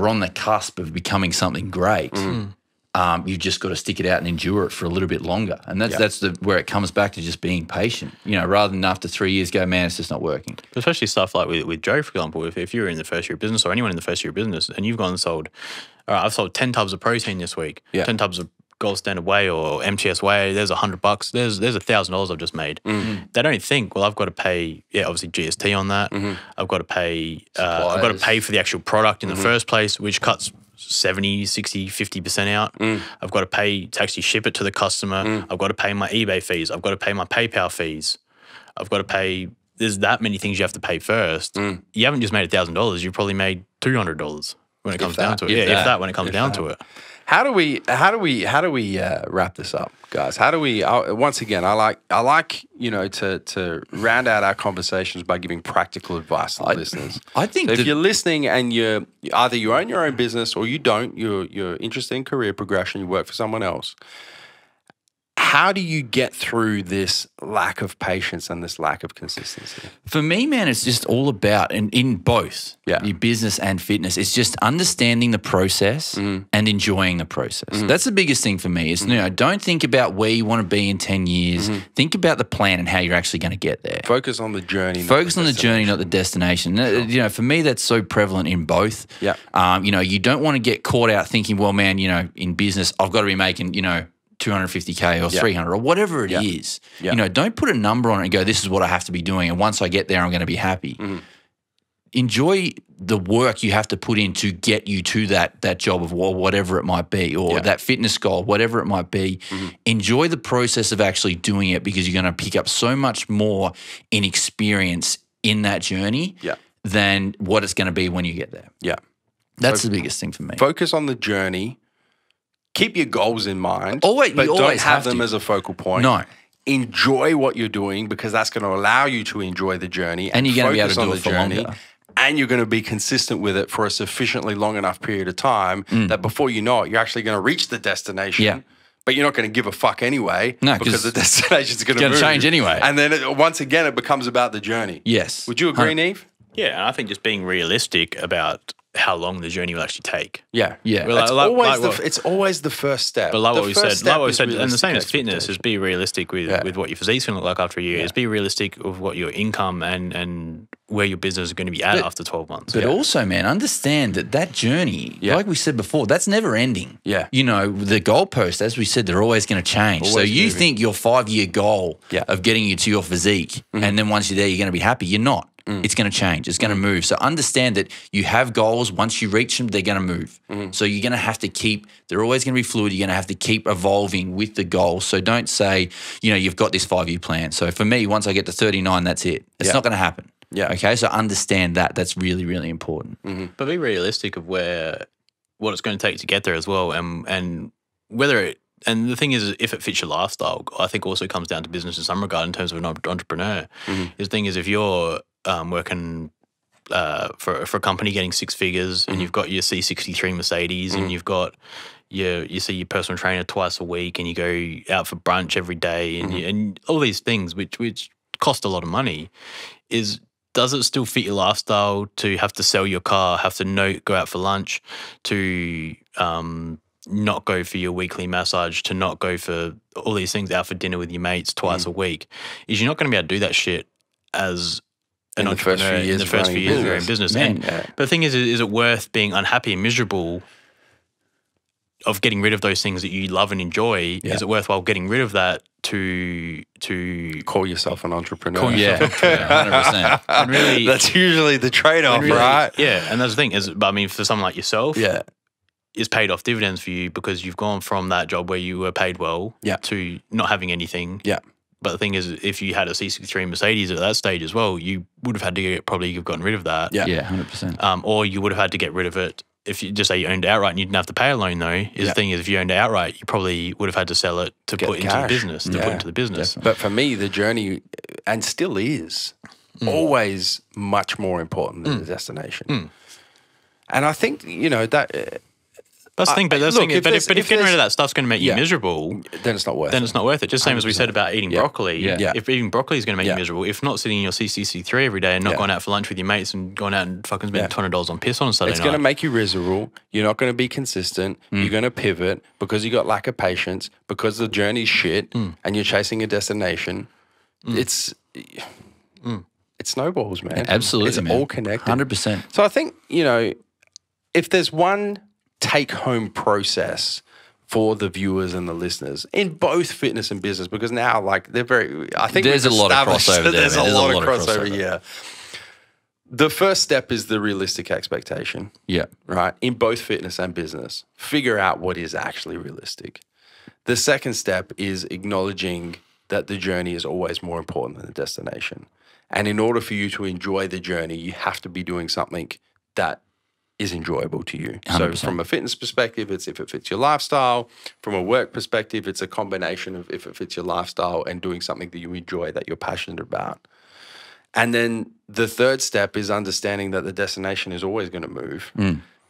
on the cusp of becoming something great. You've just got to stick it out and endure it for a little bit longer. And that's where it comes back to just being patient, rather than after 3 years go, man, it's just not working. Especially stuff like with Joe, for example, if you're in the first year of business or anyone in the first year of business and you've gone and sold, all right, I've sold 10 tubs of protein this week, 10 tubs of Gold Standard Whey or MTS Whey, there's $100, there's $1,000 I've just made. They don't think, well, I've got to pay, obviously GST on that. I've got to pay, I've got to pay for the actual product in the first place, which cuts 70, 60, 50% out. I've got to pay to actually ship it to the customer. I've got to pay my eBay fees. I've got to pay my PayPal fees. I've got to pay, there's that many things you have to pay first. You haven't just made $1,000, you've probably made $200 when it comes down to it. If that when it comes down to it. How do we wrap this up, guys? How do we? Once again, I like to round out our conversations by giving practical advice to the listeners. I think so if you're listening and you either you own your own business or you don't, you're interested in career progression, you work for someone else. How do you get through this lack of patience and this lack of consistency? For me, man, it's just all about, and in both your business and fitness, it's just understanding the process and enjoying the process. That's the biggest thing for me is, don't think about where you want to be in 10 years. Think about the plan and how you're actually going to get there. Focus on the journey. Focus on the journey, not the destination. For me, that's so prevalent in both. Yeah. You don't want to get caught out thinking, well, man, in business, I've got to be making, $250K or 300 or whatever it is. Don't put a number on it and go, this is what I have to be doing. And once I get there, I'm going to be happy. Enjoy the work you have to put in to get you to that job of whatever it might be, or that fitness goal, whatever it might be. Enjoy the process of actually doing it, because you're going to pick up so much more in experience in that journey than what it's going to be when you get there. Yeah. That's the biggest thing for me. Focus on the journey. Keep your goals in mind, but don't have them as a focal point. No. Enjoy what you're doing, because that's going to allow you to enjoy the journey. And you're going to be able to do it for longer. And you're going to be consistent with it for a sufficiently long enough period of time that before you know it, you're actually going to reach the destination. Yeah. But you're not going to give a fuck anyway, because the destination's going to change anyway. And then once again, it becomes about the journey. Yes. Would you agree, Neve? Yeah, and I think just being realistic about how long the journey will actually take. Yeah. Well, it's always the first step. But like what we said, and the realistic same as fitness, is be realistic with what your physique's going to look like after a year. Is be realistic with what your income and where your business is going to be at after 12 months. But also, man, understand that journey, like we said before, that's never ending. Yeah. The goalposts, as we said, they're always going to change. Always so you moving. think your 5-year goal of getting you to your physique, and then once you're there, you're going to be happy. You're not. It's going to change. It's going to move. So understand that you have goals. Once you reach them, they're going to move. So you're going to have to they're always going to be fluid. You're going to have to keep evolving with the goals. So don't say, you've got this 5-year plan. So for me, once I get to 39, that's it. It's not going to happen. Yeah. Okay. So understand that. That's really, really important. But be realistic of what it's going to take to get there as well. And and the thing is, if it fits your lifestyle, I think also comes down to business in some regard in terms of an entrepreneur. The thing is, if you're working for a company getting 6 figures and you've got your C63 Mercedes and you've got you see your personal trainer twice a week and you go out for brunch every day and all these things which cost a lot of money, does it still fit your lifestyle to have to sell your car, have to go out for lunch, to not go for your weekly massage, to not go for all these things, out for dinner with your mates twice a week? Is you're not going to be able to do that shit as an entrepreneur in the first few years of your own business. But the thing is it worth being unhappy and miserable of getting rid of those things that you love and enjoy, is it worthwhile getting rid of that to call yourself an entrepreneur? Call yourself an entrepreneur. 100%. And really, That's usually the trade-off, right? Yeah, and that's the thing is, I mean, for someone like yourself, it's paid off dividends for you because you've gone from that job where you were paid well to not having anything. Yeah. But the thing is, if you had a C63 Mercedes at that stage as well, you would have had to probably have gotten rid of that. Yeah, 100%. Or you would have had to get rid of it if you just say you owned it outright and you didn't have to pay a loan though. The thing is, if you owned it outright, you probably would have had to sell it to put into the business, put into the business. But for me, the journey, and still is, always much more important than the destination. And I think, that... That's the thing, but that's if getting rid of that stuff's going to make you miserable, then it's not worth it. Then it's not worth it. Just same as we said about eating broccoli. If eating broccoli is going to make you miserable, if not sitting in your CCC3 every day and not going out for lunch with your mates and going out and fucking spending $200 on piss on a Saturday night. It's going to make you miserable. You're not going to be consistent. You're going to pivot because you got lack of patience, because the journey's shit and you're chasing a destination. It snowballs, man. Absolutely, it's all connected. 100%. So I think, if there's one take-home process for the viewers and the listeners in both fitness and business, because now, they're very... I think there's a lot of crossover there. There's a lot of crossover, yeah. The first step is the realistic expectation. Yeah. Right? In both fitness and business. Figure out what is actually realistic. The second step is acknowledging that the journey is always more important than the destination. And in order for you to enjoy the journey, you have to be doing something that is enjoyable to you. 100%. So from a fitness perspective, it's if it fits your lifestyle. From a work perspective, it's a combination of if it fits your lifestyle and doing something that you enjoy, that you're passionate about. And then the third step is understanding that the destination is always going to move.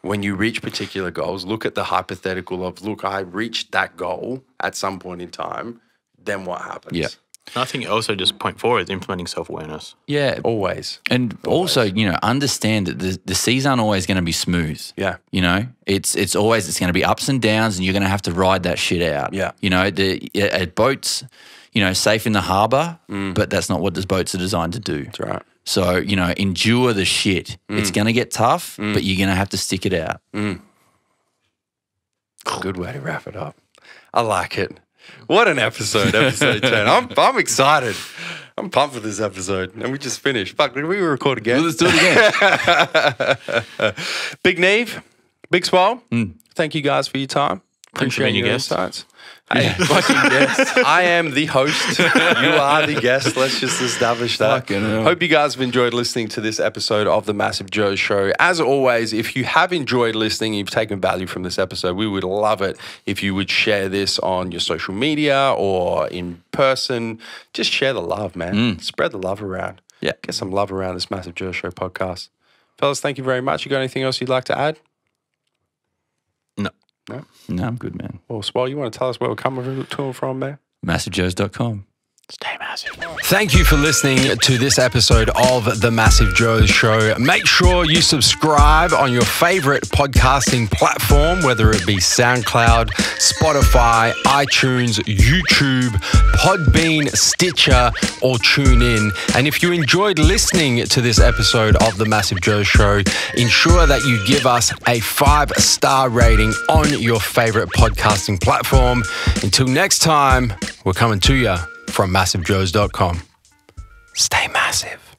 When you reach particular goals, look at the hypothetical of, look, I reached that goal at some point in time, then what happens? Yeah. I think also just point forward is implementing self-awareness. Yeah. Always. And also, understand that the seas aren't always going to be smooth. Yeah. It's always going to be ups and downs, and you're going to have to ride that shit out. Yeah. A boat's, safe in the harbour, but that's not what the boats are designed to do. That's right. So, endure the shit. It's going to get tough, but you're going to have to stick it out. Good way to wrap it up. I like it. What an episode 10. I'm excited. I'm pumped for this episode. And we just finished. Fuck, did we record again? Well, let's do it again. Big Neve, Big Swole, thank you guys for your time. Appreciate your guests. insights. Hey, fucking guest. I am the host. You are the guest. Let's just establish that. Hope you guys have enjoyed listening to this episode of the MassiveJoes Show. As always, if you have enjoyed listening, you've taken value from this episode, we would love it if you would share this on your social media or in person. Just share the love, man. Spread the love around. Yeah. Get some love around this MassiveJoes Show podcast. Fellas, thank you very much. You got anything else you'd like to add? No, I'm good, man. Well, Swole, you want to tell us where we're coming to and from, man? MassiveJoes.com. Stay massive. Thank you for listening to this episode of the MassiveJoes Show. Make sure you subscribe on your favorite podcasting platform, whether it be SoundCloud, Spotify, iTunes, YouTube, Podbean, Stitcher, or TuneIn. And if you enjoyed listening to this episode of the MassiveJoes Show, ensure that you give us a 5-star rating on your favorite podcasting platform. Until next time, we're coming to you from MassiveJoes.com. Stay massive.